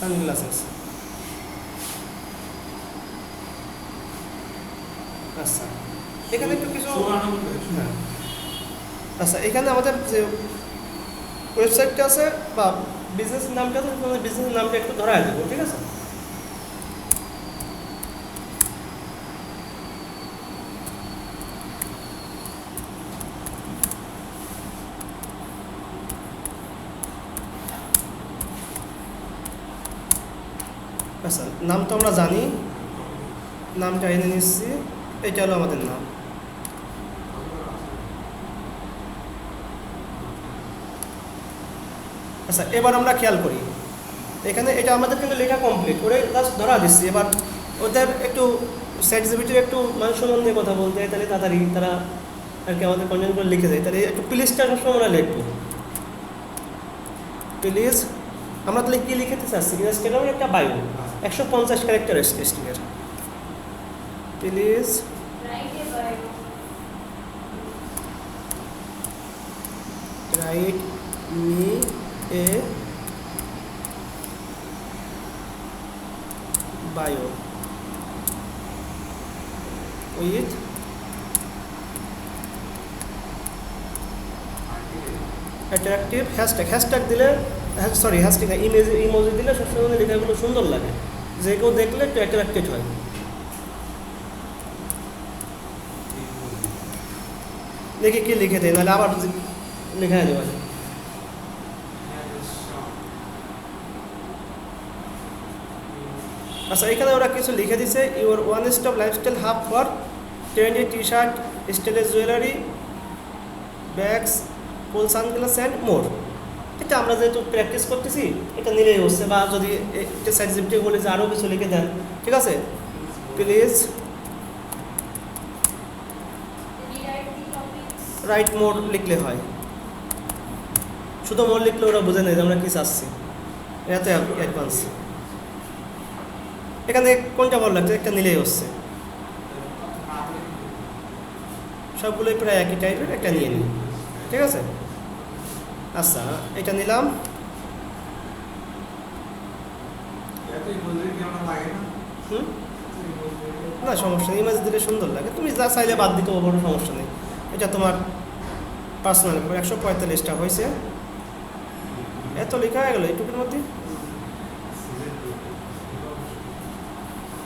সানগ্লাসেস। আচ্ছা এখানে একটু কিছু হ্যাঁ আচ্ছা এখানে আমাদের যে ওয়েবসাইটটা আছে বা বিজনেস নামটা আছে বিজনেস নামটা একটু ধরায় দেবো, ঠিক আছে? আচ্ছা নাম তো আমরা জানি, নামটা এনে নিচ্ছি, এটা হলো আমাদের নাম। আচ্ছা এবার আমরা খেয়াল করি এখানে এটা আমাদের কিন্তু লেখা কমপ্লিট করে জাস্ট ধরা দিচ্ছি। এবার ওদের একটু চ্যাটজিপিটির একটু মান সম্মান নিয়ে কথা বলতে হয়, তাহলে তাড়াতাড়ি তারা আর কি আমাদের কন্টেন্টগুলো লিখে দেয়। তাহলে একটু প্লিজটা সবসময় আমরা লিখবো, প্লিজ। আমরা তাহলে কী লিখতে চাচ্ছি? ইনস্টাগ্রামের একটা বায়ো 150 ক্যারেক্টার স্ট্রিংয়ের, please write me a bio with attractive hashtag দিলে, সরি হ্যাশট্যাগ ইমোজি দিলে সবসময় লেখাগুলো সুন্দর লাগে, যে কেউ দেখলে একটু অ্যাট্রাক্টেড হয়। দেখি কি লিখে দেয়, নাহলে আবার লেখা দেওয়া যায়। আচ্ছা এখানে ওরা কিছু লিখে দিছে, your one stop lifestyle hub for trendy T shirt, stylish jewellery, bags, full sunglass and more. এটা আমরা যেহেতু প্র্যাকটিস করতেছি এটা নিলেই হচ্ছে, বা যদি এটা চ্যাটজিপিটি বলে যে আরও কিছু লিখে দেন, ঠিক আছে? প্লিজ রাইট মোর লিখলে হয়, শুধু মোর লিখলে ওরা বোঝে নেই যে আমরা কী চাচ্ছি, এত অ্যাডভান্স। এখানে কোনটা ভালো লাগছে একটা নিলেই হচ্ছে, সবগুলোই প্রায় একই টাইপের, একটা নিয়ে নিই, ঠিক আছে? আচ্ছা এটা নিলাম। না সমস্যা নেই, ইমেজ দিলে সুন্দর লাগে, তুমি যা চাইলে বাদ দিতে কোনো সমস্যা নেই, এটা তোমার পার্সোনাল। 145টা হয়েছে, এত লেখা হয়ে গেলো এইটুকুর মধ্যে।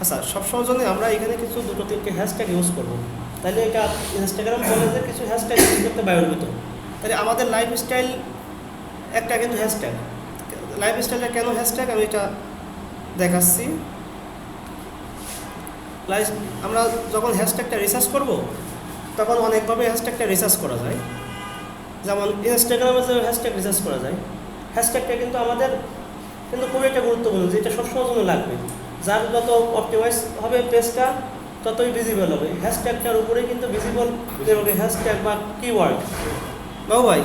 আচ্ছা সবসময় জন্য আমরা এখানে কিছু 2-3টে হ্যাশট্যাগ ইউজ করবো, তাহলে এটা ইনস্টাগ্রাম কলেজে কিছু হ্যাশট্যাগ ইউজ করতে বায়োর ভিতর। তাহলে আমাদের লাইফস্টাইল একটা কিন্তু হ্যাশট্যাগ, লাইফস্টাইলটা কেন হ্যাশট্যাগ আমি এটা দেখাচ্ছি। আমরা যখন হ্যাশট্যাগটা রিসার্চ করব তখন অনেকভাবে হ্যাশট্যাগটা রিসার্চ করা যায়, যেমন ইনস্টাগ্রামে যে হ্যাশট্যাগ রিসার্চ করা যায়, হ্যাশট্যাগটা কিন্তু আমাদের কিন্তু খুবই একটা গুরুত্বপূর্ণ, যে এটা সবসময় জন্য লাগবে। যার যত অপটিমাইজ হবে পেজটা ততই ভিজিবল হবে, হ্যাশট্যাগটার উপরে কিন্তু ভিজিবল হবে হ্যাশট্যাগ বা কিওয়ার্ড। বাবু ভাই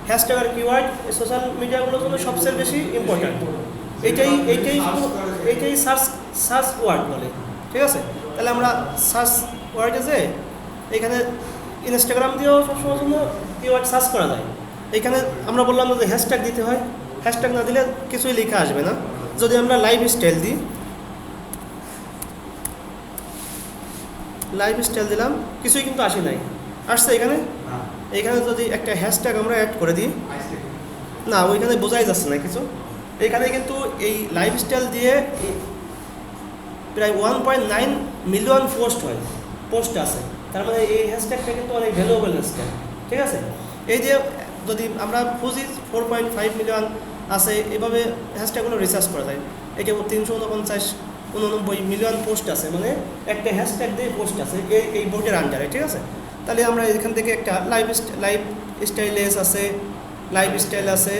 হ্যাশট্যাগ আর কিওয়ার্ড সোশ্যাল মিডিয়াগুলোর জন্য সবচেয়ে বেশি ইম্পর্ট্যান্ট। এইটাই সার্চ ওয়ার্ড বলে, ঠিক আছে? তাহলে আমরা সার্চ ওয়ার্ডে যে এখানে ইনস্টাগ্রাম দিয়েও সবসময় জন্য কিওয়ার্ড সার্চ করা যায়। এখানে আমরা বললাম যে হ্যাশট্যাগ দিতে হয়, হ্যাশট্যাগ না দিলে কিছুই লেখা আসবে না। যদি আমরা লাইফস্টাইল দিই, লাইফস্টাইল দিলাম, কিছুই কিন্তু আসে নাই, আসছে এখানে। এইখানে যদি একটা হ্যাশট্যাগ আমরা অ্যাড করে দিই, না ওইখানে বোঝাই যাচ্ছে না কিছু। এখানে কিন্তু এই লাইফস্টাইল দিয়ে প্রায় 1.9 মিলিয়ন পোস্ট আছে, তার মানে এই হ্যাশট্যাগটা কিন্তু অনেক ভ্যালুয়েবল হ্যাশট্যাগ, ঠিক আছে? এই যে যদি আমরা খুঁজি 4.5 মিলিয়ন আছে, এভাবে হ্যাশট্যাগুলো রিসার্চ করা যায়। এটা 349 মিলিয়ন পোস্ট আছে, মানে একটা হ্যাশট্যাগ দিয়ে পোস্ট আছে এই বোর্ডের আন্ডারে, ঠিক আছে? তাহলে আমরা এখান থেকে একটা লাইফস্টাইলেস আছে, লাইফস্টাইল আছে,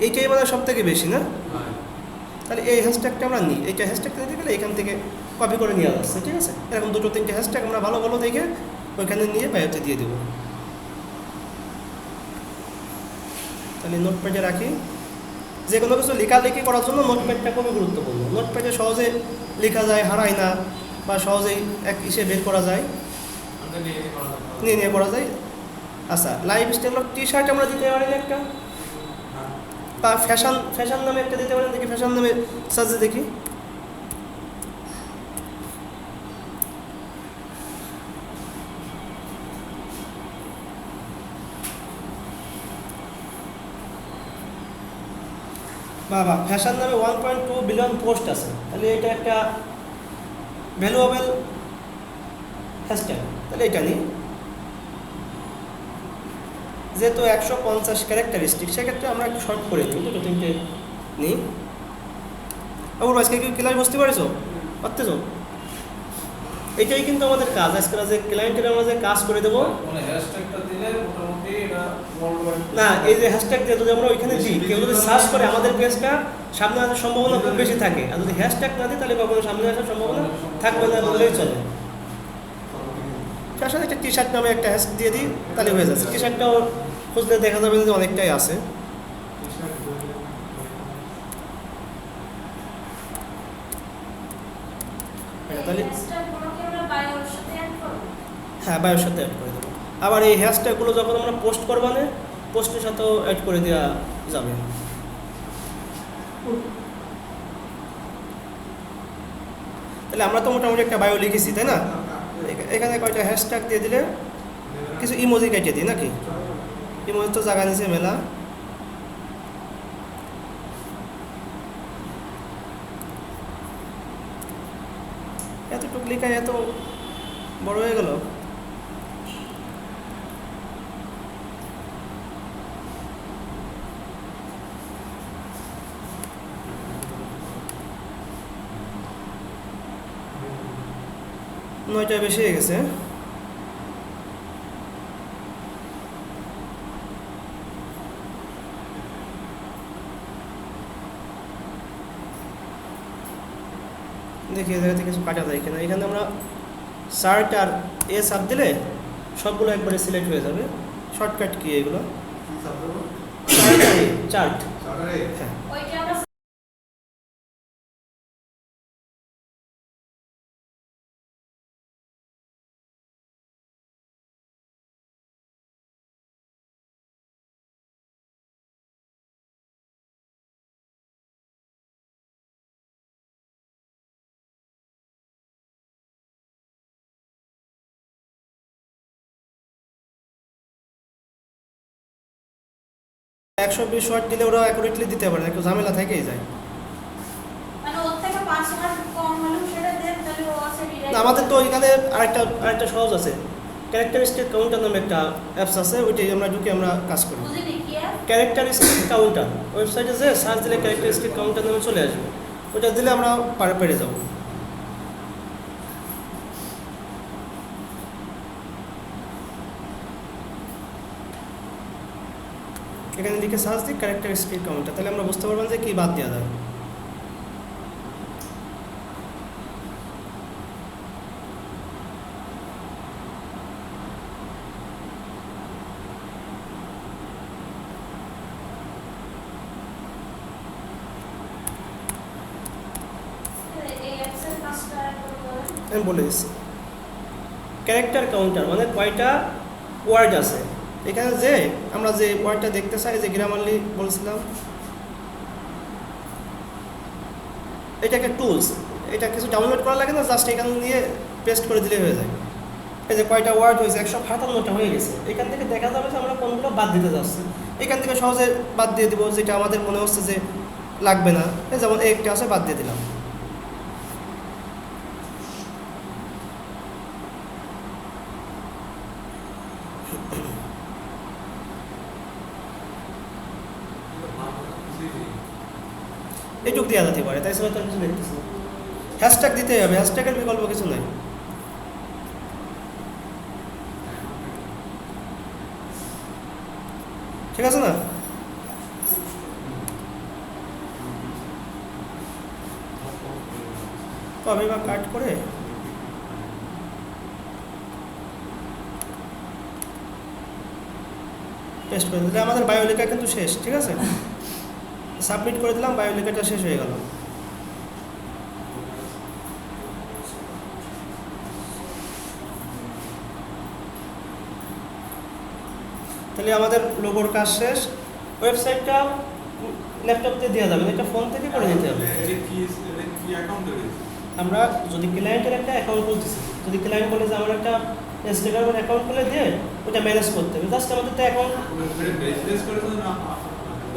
এইটাই মানে সব থেকে বেশি না? তাহলে এই হ্যাশট্যাগটা আমরা নিই, এইটা হ্যাশট্যাগটা নিতে গেলে এখান থেকে কপি করে নেওয়া যাচ্ছে, ঠিক আছে? এরকম 2-3টে হ্যাশট্যাগ আমরা ভালো ভালো দেখে ওইখানে নিয়ে বায়োতে দিয়ে দেবো। তাহলে নোটপ্যাডে রাখি, যে কোনো কিছু লেখালেখি করার জন্য নোটপ্যাডটা খুবই গুরুত্বপূর্ণ। নোটপ্যাডে সহজে লেখা যায়, হারায় না, বা সহজেই এক ইসে বের করা যায়, নিয়ে করা যায়। আচ্ছা লাইফস্টাইল টি শার্ট আমরা দিতে পারি না একটা, বা ফ্যাশন নামে একটা দিতে পারেন, দেখি ফ্যাশন নামে সার্চে দেখি। বাবা ফ্যাশন নামে 1.2 বিলিয়ন পোস্ট আছে, তাহলে এটা একটা ভ্যালুয়েবল হ্যাশট্যাগ। তাহলে এটা নিই, যেহেতু 150 ক্যারেক্টারিস্টিক, সেক্ষেত্রে আমরা একটু শর্ট করে নিই, দুটো তিনটে নিই। আবার আজকে কি ক্লাস বুঝতে পারছো? পারতেছো? এটাই কিন্তু আমাদের কাজ আজকে, যে ক্লায়েন্টের আমরা যে কাজ করে দেবো মানে হ্যাশট্যাগটা দিলে মোটামুটি এটা ওয়ার্ল্ড না, এই যে হ্যাশট্যাগ দিয়ে যদি আমরা ওইখানে দিই, কেউ যদি সার্চ করে আমাদের পেজটা সামনে আসার সম্ভাবনা খুব বেশি থাকে, আর যদি হ্যাশট্যাগ না দিই তাহলে কখনো সামনে আসার সম্ভাবনা থাকবে না বললেই চলে। তার সাথে একটা টি শার্ট নামে একটা হ্যাশ দিয়ে দিই, তাহলে হয়ে যাচ্ছে। টি শার্টটাও খুঁজলে দেখা যাবে যে অনেকটাই আছে। তাহলে হ্যাঁ, বায়োর সাথে অ্যাড করে দেবো। আবার এই হ্যাশট্যাগুলো যখন আমরা পোস্ট করবো না, পোস্টের সাথেও অ্যাড করে দেওয়া যাবে। তাহলে আমরা তো মোটামুটি একটা বায়ো লিখেছি, তাই না? এখানে কয়টা হ্যাশট্যাগ দিয়ে দিলে কিছু ইমোজি কেটে দিই নাকি? ইমোজি তো জায়গা নিচে মেলা। এতটুকু লেখা এত বড় হয়ে গেল। নয়টায় বেশি হয়ে গেছে। দেখি এই জায়গাতে কিছু কাটা যায় কিনা। এখানে আমরা শার্ট আর এ সাব দিলে সবগুলো একবারে সিলেক্ট হয়ে যাবে। শর্টকাট কি এগুলো? চার্ট। হ্যাঁ, একশো 20 ওয়াট দিলে ওরা অ্যাকুরেটলি দিতে পারে, একটু ঝামেলা থেকেই যায়। না, আমাদের তো এখানে আরেকটা সহজ আছে, ক্যারেক্টারিস্টিক কাউন্টার নামে একটা অ্যাপস আছে, ওইটাই আমরা ঢুকে আমরা কাজ করি। ক্যারেক্টারিস্টিক কাউন্টার ওয়েবসাইটে যে সার্চ দিলে ক্যারেক্টারিস্টিক কাউন্টার নামে চলে আসবে, ওইটা দিলে আমরা পেরে যাবো। এখানে লিখে সার্চ দিই ক্যারেক্টারিস্টিক কাউন্টার, তাহলে আমরা বুঝতে পারবেন যে কী বাদ দেওয়া যায়। আমি বলে দিচ্ছি, ক্যারেক্টার কাউন্টার মানে কয়টা ওয়ার্ড আছে এখানে। যে আমরা যে ওয়ার্ডটা দেখতে চাই, যে গ্রামারলি বলছিলাম, এটা একটা টুলস, এটা কিছু ডাউনলোড করা লাগে না, জাস্ট এখানে নিয়ে পেস্ট করে দিলে হয়ে যায়। এই যে কয়টা ওয়ার্ড হয়েছে, 157টা হয়ে গেছে। এখান থেকে দেখা যাবে যে আমরা কোনগুলো বাদ দিতে যাচ্ছি। এখান থেকে সহজে বাদ দিয়ে দেবো যেটা আমাদের মনে হচ্ছে যে লাগবে না, যেমন একটা আছে বাদ দিয়ে দিলাম। এইটুক দেওয়া যেতে পারে, তাই সময় তো কিছু দেখতেছি না। হ্যাশট্যাগ দিতে হবে, হ্যাশট্যাগের বিকল্প কিছু নাই। ঠিক আছে না? কবে বা কাট করে পেস্ট করে দিলে আমাদের বায়ো লেখা কিন্তু শেষ। ঠিক আছে, সাবমিট করে দিলাম, বায়ো লেখাটা শেষ হয়ে গেল। তাহলে আমাদের লোগোর কাজ শেষ। ওয়েবসাইটটা ল্যাপটপ দিয়ে দেওয়া যাবে, এটা ফোন থেকে করে নিতে হবে। আমরা যদি ক্লায়েন্টের একটা অ্যাকাউন্ট খুলতেছি, যদি ক্লায়েন্ট বলে যে আমার একটা ইনস্টাগ্রামের অ্যাকাউন্ট খুলে দিয়ে ওটা ম্যানেজ করতে হবে, জাস্ট আমাদের তো অ্যাকাউন্ট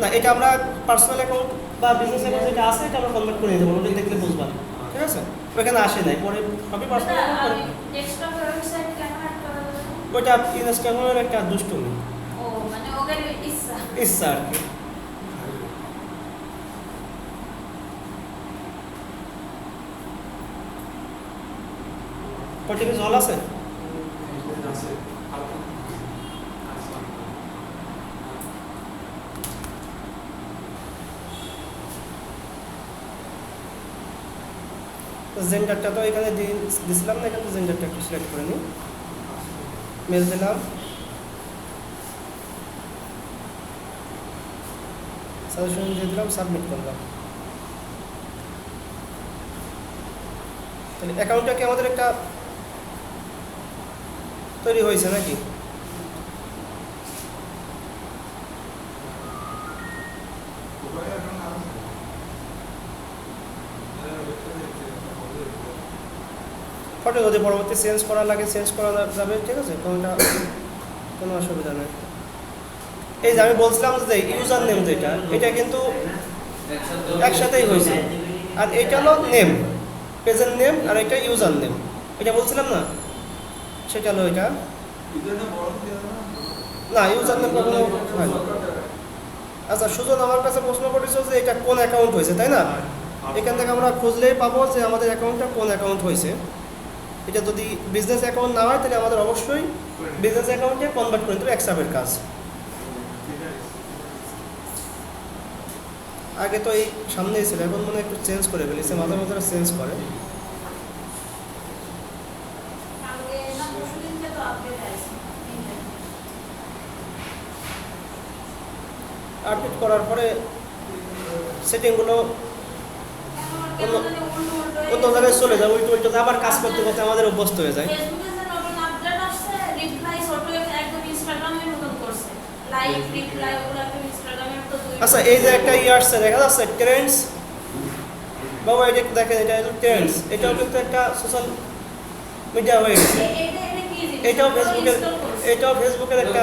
না, এটা আমরা পার্সোনাল অ্যাকাউন্ট বা বিজনেস অ্যাকাউন্ট যেটা আছে এটা আমরা কনভার্ট করে নিতে পারবো, ওটা দেখলে বুঝবা, ঠিক আছে? ওখানে আসে নাই, পরে সবই পার্সোনাল ডেস্কটপ ওয়েবসাইট কেন অ্যাড করা যাবে? ওইটা ইনস্টাগ্রামের একটা দুষ্টুমি, ও মানে ওদের ইচ্ছা। ইচ্ছা আর কি। পটিকে জল আছে? জেন্ডারটা তো এখানে দিছিলাম না, এখানে জেন্ডারটা একটু সিলেক্ট করে নিই, মেল দিলাম, সাজেশন দিয়ে দিলাম, সাবমিট করলাম। তাহলে অ্যাকাউন্টটা কি আমাদের একটা তৈরি হয়েছে নাকি? ফটো যদি পরবর্তী চেঞ্জ করা লাগে চেঞ্জ করা যাবে, ঠিক আছে, কোনো অসুবিধা নেই। এই যে আমি বলছিলাম যে ইউজার নেম যেটা, এটা কিন্তু একসাথেই হয়েছে, আর এটা হলো নেম, পেজের নেম, আর এটা ইউজার নেম, এটা বলছিলাম না, সেটা হলো এটা না, ইউজার নেম কখনো হয় না। আচ্ছা, সুজন আমার কাছে প্রশ্ন করেছিল যে এটা কোন অ্যাকাউন্ট হয়েছে, তাই না? এখান থেকে আমরা খুঁজলেই পাবো যে আমাদের অ্যাকাউন্টটা কোন অ্যাকাউন্ট হয়েছে। এটা যদি বিজনেস অ্যাকাউন্ট না হয় তাহলে আমাদের অবশ্যই বিজনেস অ্যাকাউন্টে কনভার্ট করে দেবে, এক্সাপের কাজ। আগে তো এই সামনেই ছিল, এখন মনে একটু চেঞ্জ করে ফেলেছে, মাঝে মাঝে চেঞ্জ করে। আগে না পরশুদিনকে তো আপডেট আছে। আপডেট করার পরে সেটিংগুলো অন্য জায়গায় চলে যায়, উল্টো আবার কাজ করতে করতে আমাদের অভ্যস্ত হয়ে যায়। ফেসবুকে যে নতুন আপডেট আসছে, রিপ্লাই ছোট একদম ইনস্টাগ্রামের মতন করছে, লাইক রিপ্লাই ওগুলো একদম ইনস্টাগ্রামের তো দুই। আচ্ছা, এই যে একটা আসছে দেখা যাচ্ছে ট্রেন্ডস, বাবা এটা দেখেন, এটা হলো ট্রেন্ডস, এটাও কিন্তু একটা সোশ্যাল মিডিয়া হয়ে গেছে। এটাও ফেসবুকের একটা,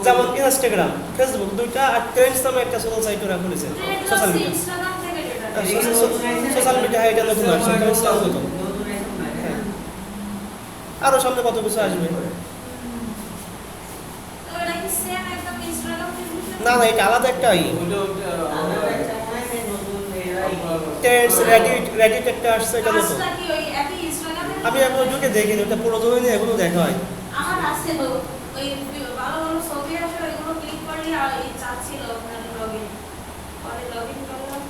যেমন ইনস্টাগ্রাম, ফেসবুক দুইটা, আর ট্রেন্ডস নামে একটা সোশ্যাল সাইট ওরা খুলেছে, সোশ্যাল মিডিয়া, ইনস্টাগ্রাম থেকে ডেটা সোশ্যাল মিডিয়া এটা নতুন আসছে, ট্রেন্ডস নতুন। আরো সামনে কত কিছু আসবে। তো এটা কি সেম একদম ইনস্টাগ্রাম ফেসবুক? না, এটা আলাদা একটা ট্রেন্ডস, রেডিট একটা আসছে, এটা নতুন। কাজটা কি ওই একই ইনস্টাগ্রামে? আমি এখনো ঢুকে দেখিনি, ওটা পুরো জমি এখনো দেখা হয়। আমার আছে তো ওই ভালো ভালো ছবি আসে, ওইগুলো ক্লিক করলে আর এই চাচ্ছিল আপনার লগইন পরে লগইন করলাম।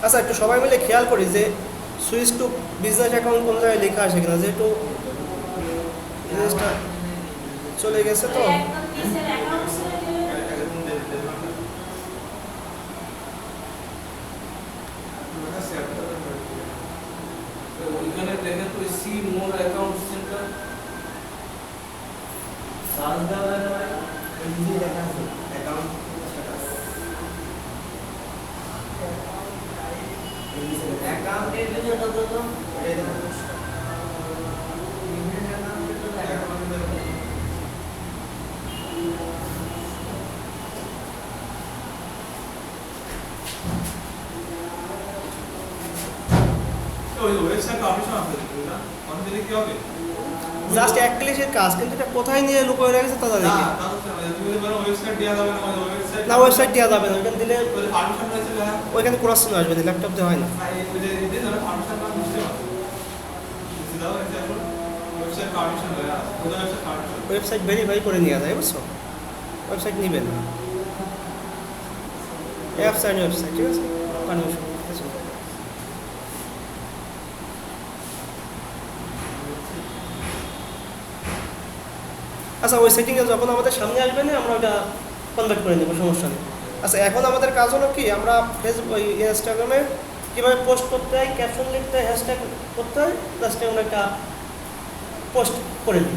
আচ্ছা, একটু সবাই মিলে খেয়াল করি যে সুইচ টু বিজনেস অ্যাকাউন্ট কোন জায়গায় লেখা আসে কিনা, যেহেতু জিনিসটা চলে গেছে তো। একদম নিচের অ্যাকাউন্ট ছেড়ে দিলে ওইখানে দেখেন তো see more account centre search দেওয়া যায়, এই যে দেখা আছে অ্যাকাউন্ট অ্যাকাউন্টের জন্য তো এই দেখুন বিভিন্ন অ্যাকাউন্টে তো ওই ওয়েবসাইট অপশন আছে না, কোন দিকে কি হবে? জাস্ট এক ক্লিকের কাজ, কিন্তু এটা কোথায় নিয়ে লুকিয়ে রেখেছে তা দেখি না, তুমি যদি বলো ওয়েবসাইট দেওয়া যাবে না, ওয়েবসাইট না, ওয়েবসাইট দেওয়া যাবে না, ওখানে দিলে ওই পারমিশন রয়েছে না, ওইখানে ক্রস চিহ্ন আসবে, ল্যাপটপ দিয়ে হয় না। ওই যে এই ধরো পারমিশন না বুঝতে পারছো, বুঝতে দাও এটা এখন ওয়েবসাইট পারমিশন হয়ে আছে, ওই ওয়েবসাইট পারমিশন ওয়েবসাইট ভেরিফাই করে নেওয়া যায়, বুঝছো? ওয়েবসাইট নিবে না, ওয়েবসাইট ঠিক আছে, পারমিশন। আচ্ছা, ওই সেটিংয়ে যখন আমাদের সামনে আসবে না, আমরা ওটা কনভার্ট করে নেবো, সমস্যা নেই। আচ্ছা, এখন আমাদের কাজ হলো কি, আমরা ফেসবুক ইনস্টাগ্রামে কীভাবে পোস্ট করতে হয়, ক্যাপশন লিখতে হয়, হ্যাশট্যাগ করতে হয়, জাস্ট আমরা একটা পোস্ট করে দিই।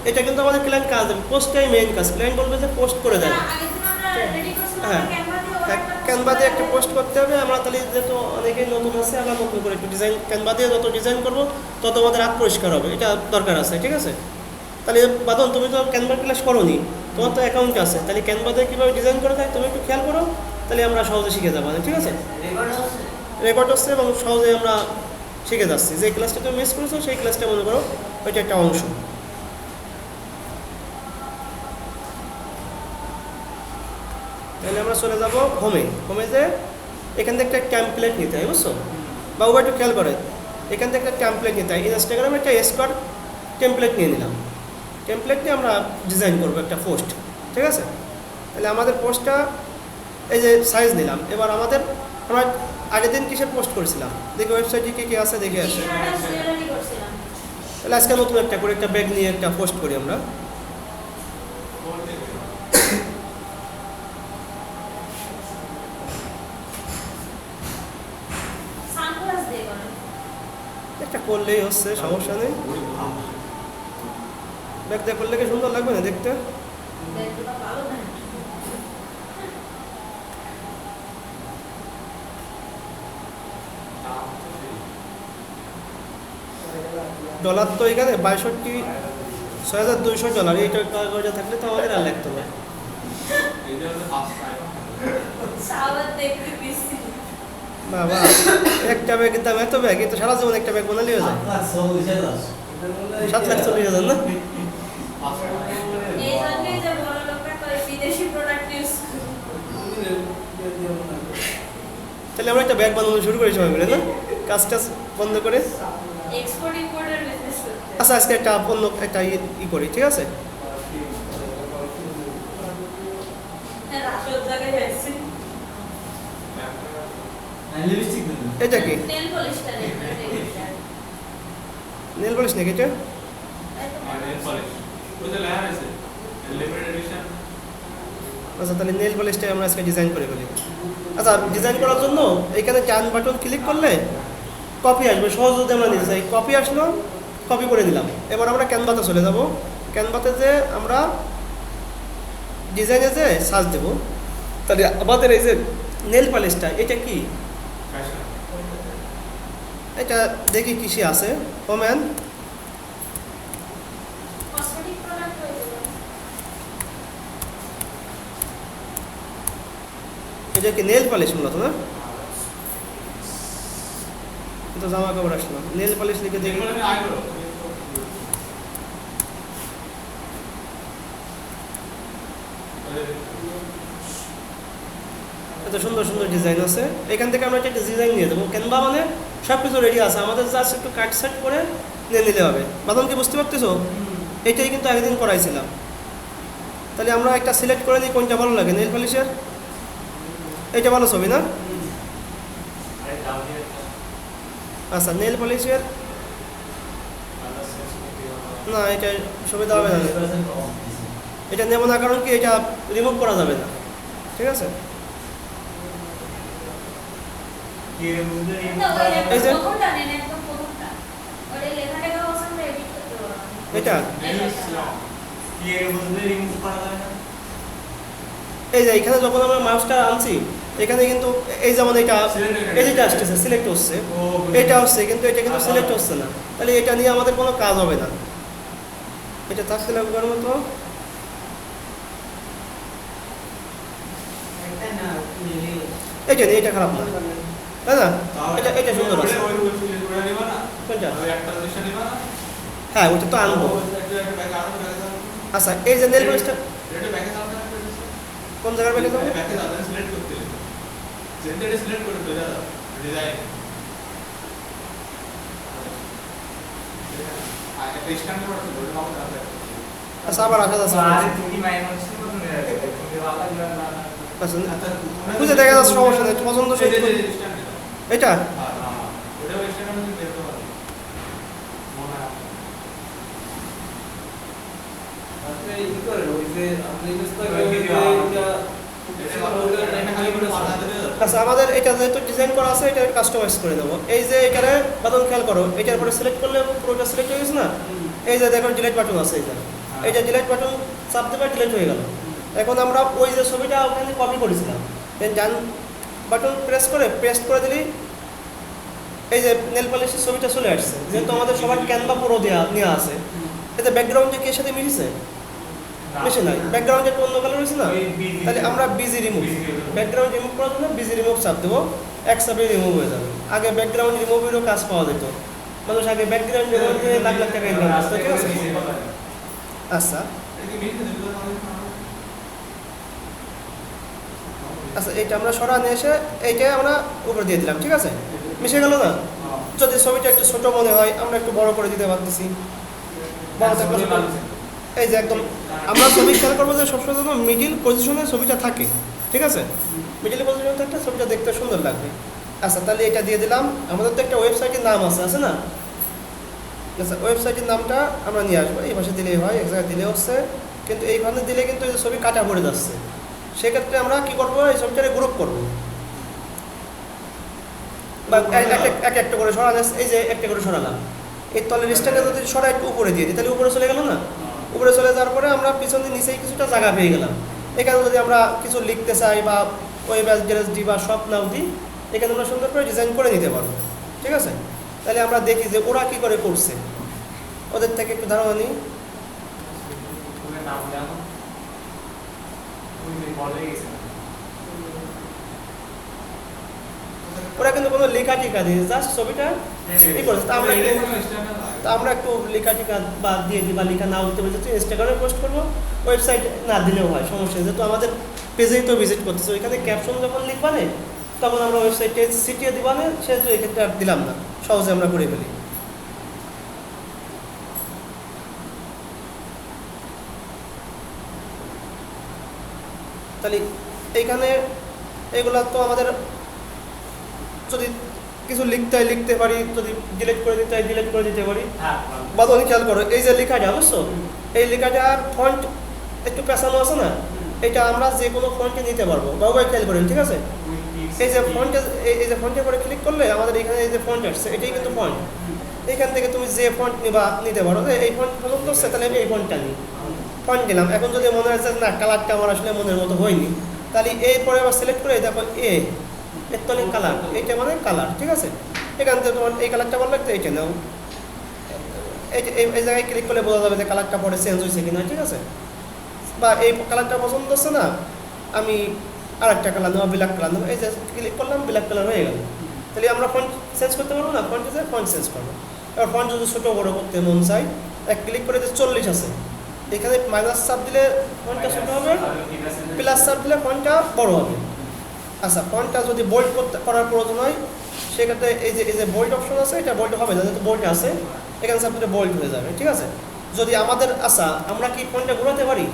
এটা কিন্তু আমাদের ক্লায়েন্ট কাজ দেবে, পোস্টটাই মেইন কাজ, ক্লায়েন্ট বলবে যে পোস্ট করে দেয়। আগে দিন আমরা রেডি করছিলাম হ্যাঁ। ক্যানভা দিয়ে ক্যানভা দিয়ে একটা পোস্ট করতে হবে। আমরা তাহলে যেহেতু অনেকেই নতুন আছে, আমরা নতুন করে একটু ডিজাইন ক্যানভা দিয়ে যত ডিজাইন করবো তত আমাদের হাত পরিষ্কার হবে, এটা দরকার আছে, ঠিক আছে? তাহলে বাদন, তুমি তো ক্যানভা ক্লাস করো নি, তোমার তো অ্যাকাউন্ট আছে, তাহলে ক্যানভা দিয়ে কীভাবে ডিজাইন করে থাকে তুমি একটু খেয়াল করো, তাহলে আমরা সহজে শিখে যাবো, ঠিক আছে? রেকর্ড হচ্ছে এবং সহজে আমরা শিখে যাচ্ছি। যে ক্লাসটা তুমি মিস করেছো সেই ক্লাসটা মনে করো ওইটা একটা অংশ। তাহলে আমরা চলে যাব হোমে। হোমে যে এখান থেকে একটা ট্যাম্পলেট নিতে হয়, বুঝছো? বা ওটা একটু খেয়াল করে, এখান থেকে একটা ট্যাম্পলেট নিতে হয়। ইনস্টাগ্রামে একটা স্কোয়ার টেমপ্লেট নিয়ে নিলাম। টেমপ্লেট নিয়ে আমরা ডিজাইন করবো একটা পোস্ট, ঠিক আছে? তাহলে আমাদের পোস্টটা এই যে সাইজ নিলাম। এবার আমরা আগের দিন কিসের পোস্ট করেছিলাম দেখি, ওয়েবসাইটে কী কী আছে দেখে আসে। তাহলে আজকে নতুন একটা করে একটা ব্যাগ নিয়ে একটা পোস্ট করি আমরা। একটা করলেই হচ্ছে, সমস্যা নেই। ব্যাগ দিয়ে করলে কি সুন্দর লাগবে না দেখতে? ডলার তো এখানে 62,6,200 ডলার। এইটা কাগজে থাকলে তো আমাদের আর লাগতো না। বাবা, একটা ব্যাগের দাম এত, ব্যাগ তো সারা জীবন একটা ব্যাগ বানালেও যায়। 7,40,000 না? তাহলে আমরা একটা ব্যাগ বানানো শুরু করি সবাই মিলে, না? কাজ টাজ বন্ধ করে। আচ্ছা, আজকে একটা অন্য একটা ই করি, ঠিক আছে? এটা কি নেল পলিশ নাকি এটা? আচ্ছা, তাহলে নেল পলিশটাই আমরা আজকে ডিজাইন করে ফেলি। আচ্ছা, ডিজাইন করার জন্য এখানে ডান বাটন ক্লিক করলে কপি আসবে। সহজ যদি আমরা নিতে চাই, কপি আসলো, কপি করে দিলাম। এবার আমরা ক্যানভাতে চলে যাব। ক্যানভাতে যে আমরা ডিজাইনে যে সার্চ দেবো, তাহলে আমাদের এই যে নেল পলিশটা, এটা কি? এটা দেখি কিসে আছে। ওম্যান এটা কি নেল পলিশ মূলত, না? তো জামা কাপড় আসলো, নেল পলিশ লিখে দেখি। এত সুন্দর সুন্দর ডিজাইন আছে। এখান থেকে আমরা একটা ডিজাইন নিয়ে দেবো। ক্যানভা মানে সব কিছু রেডি আছে, আমাদের জাস্ট একটু কাট সেট করে নিয়ে নিলে হবে। বাদাম কি বুঝতে পারতেছো? এইটাই কিন্তু একদিন করাইছিলাম। তাহলে আমরা একটা সিলেক্ট করে নিই কোনটা ভালো লাগে। নেল পলিশের এইটা ভালো ছবি, না? আচ্ছা, নেল পলিশের না, এটা সুবিধা হবে না, এটা নেব না। কারণ কি, এটা রিমুভ করা যাবে না, ঠিক আছে? এটা এই যে এখানে যখন আমরা মাউসটা আনছি, এখানে কিন্তু এই যেমন এটা এডিট আসতেছে, সিলেক্ট হচ্ছে, এটা হচ্ছে, কিন্তু এটা কিন্তু সিলেক্ট হচ্ছে না। তাহলে এটা নিয়ে আমাদের কোনো কাজ হবে না। এটা থাকতে লাগবে মতো। এটা নিয়ে, এটা খারাপ না, তাই না? এটা সুন্দর আছে। কোনটা? হ্যাঁ, ওটা তো আনবো। আচ্ছা, এই যে নেল পলিশটা কোন জায়গায় ব্যাকে যাবে? আচ্ছা, আবার রাখা যাচ্ছে। আচ্ছা, খুঁজে দেখা যাচ্ছে, সমস্যা নেই। পছন্দ এটা আচ্ছা, আমাদের এটা যেহেতু ডিজাইন করা আছে, এটা কাস্টমাইজ করে দেবো। এই যে এখানে বাটন খেয়াল করো, এটার পরে সিলেক্ট করলে পুরোটা সিলেক্ট হয়ে গেছে, না? এই যে দেখো ডিলিট বাটন আছে, এইটা ডিলিট বাটন চাপ দেবে, ডিলিট হয়ে গেল। এখন আমরা ওই যে ছবিটা ওখানে কপি করেছিলাম, দেন ডান বাটন প্রেস করে পেস্ট করে দিলেই এই যে নেল পলিশের ছবিটা চলে আসছে। যেহেতু আমাদের সবার ক্যানভা পুরো নেওয়া আছে, এতে ব্যাকগ্রাউন্ডে কি এর সাথে মিশেছে? মিশে নাই। ব্যাকগ্রাউন্ডে একটু অন্য কালার হয়েছে না, তাহলে আমরা বিজি রিমুভ, ব্যাকগ্রাউন্ড রিমুভ করার জন্য বিজি রিমুভ চাপ দেবো, এক চাপে রিমুভ হয়ে যাবে। আগে ব্যাকগ্রাউন্ড রিমুভেরও কাজ পাওয়া যেত, মানুষ আগে ব্যাকগ্রাউন্ড রিমুভ দিয়ে লাখ লাখ টাকা ইনকাম করতো, ঠিক আছে? আচ্ছা আচ্ছা, এইটা আমরা সরা নিয়ে এসে এইটাই আমরা উপরে দিয়ে দিলাম, ঠিক আছে? মিশে গেল না? যদি ছবিটা একটু ছোট মনে হয় আমরা একটু বড় করে দিতে পারতেছি। বড় থাকলে এই যে একদম আমরা ছবি খেয়াল করবো যে সবসময় যেন মিডিল পজিশনে ছবিটা থাকে, ঠিক আছে? মিডিল পজিশনে থাকলে ছবিটা দেখতে সুন্দর লাগবে। আচ্ছা, তাহলে এটা দিয়ে দিলাম। আমাদের তো একটা ওয়েবসাইটের নাম আছে না? আচ্ছা, ওয়েবসাইটের নামটা আমরা নিয়ে আসবো। এই পাশে দিলেই হয়, এক জায়গায় দিলে হচ্ছে, কিন্তু এইখানে দিলে কিন্তু এই ছবি কাটা পড়ে যাচ্ছে। সেক্ষেত্রে আমরা কী করবো, এই ছবিটাকে গ্রুপ করবো বা এক একটা করে সরানো। এই যে একটা করে সরালাম, এই তলের স্ট্যান্ডে যদি সরা একটু উপরে দিয়ে দিই তাহলে উপরে চলে গেল না? উপরে চলে যাওয়ার পরে আমরা পিছনে নিচেই কিছুটা জায়গা পেয়ে গেলাম। এখানে যদি আমরা কিছু লিখতে চাই বা ওয়েব অ্যাড্রেস দিই বা সব নাও দিই, এখানে আমরা সুন্দর করে ডিজাইন করে নিতে পারবো, ঠিক আছে? তাহলে আমরা দেখি যে ওরা কী করে করছে, ওদের থেকে একটু ধারণা নিই। ওরা কিন্তু কোনো লেখা টিকা দিয়ে জাস্ট ছবিটা ই করেছে। তা আমরা একটু লেখা টিকা বা দিয়ে দিই বা লেখা নাও দিতে পারি, যেহেতু ইনস্টাগ্রামে পোস্ট করবো, ওয়েবসাইট না দিলেও হয়, সমস্যা নেই। যেহেতু আমাদের পেজেই তো ভিজিট করতেছে, ওইখানে ক্যাপশন যখন লিখবানে তখন আমরা ওয়েবসাইটে সিটিয়ে দিবানে, সেহেতু এক্ষেত্রে আর দিলাম না, সহজে আমরা করে ফেলি। তাহলে এইখানে এগুলা তো আমাদের যদি কিছু লিখতে পারি, যদি ডিলিট করে দিতে হয় ডিলিট করে দিতে পারি। বা তুমি খেয়াল করো, এই যে লেখাটা বুঝছো, এই লেখাটার ফন্ট একটু পেছানো আছে না, এটা আমরা যে কোনো ফন্টে নিতে পারবো। বাবুভাই খেয়াল করেন, ঠিক আছে? এই যে ফন্টে, এই যে ফন্টের পরে ক্লিক করলে আমাদের এখানে এই যে ফন্ট আসছে, এটাই কিন্তু ফন্ট। এইখান থেকে তুমি যে ফন্ট নিতে পারো, এই ফন্ট পছন্দ হচ্ছে তাহলে আমি এই ফন্টটা নিই, ফন্ট দিলাম। এখন যদি মনে হচ্ছে না কালারটা আমার আসলে মনের মতো হয়নি, তাহলে এই পরে আবার সিলেক্ট করে দেখো এর তলে কালার, এইটা মানে কালার, ঠিক আছে? এখান থেকে তোমার এই কালারটা ভালো লাগতো, এইটা নাও। এই জায়গায় ক্লিক করলে বোঝা যাবে যে কালারটা পরে চেঞ্জ হয়েছে কিনা, ঠিক আছে? বা এই কালারটা পছন্দ হচ্ছে না, আমি আর একটা কালার নেবো, ব্ল্যাক কালার নেবো, এই যে ক্লিক করলাম ব্ল্যাক কালার হয়ে গেল। তাহলে আমরা ফন্ট চেঞ্জ করতে পারবো না? ফন্টে যে ফন্ট চেঞ্জ করবো। এবার ফন্ট যদি ছোটো বড়ো করতে মন চাই, এক ক্লিক করে যে 40 আছে, এখানে মাইনাস চাপ দিলে ফন্টটা ছোটো হবে, প্লাস চাপ দিলে ফন্টটা বড় হবে। আচ্ছা, ফন্টটা যদি বোল্ড করার প্রয়োজন হয়, সেক্ষেত্রে এই যে বোল্ড অপশন আছে, এটা বোল্ড হবে না, যেহেতু বোল্ড আছে এখানে চাপ দিলে বোল্ড হয়ে যাবে, ঠিক আছে? যদি আমাদের আচ্ছা, আমরা কি ফন্টটা ঘোরাতে পারি?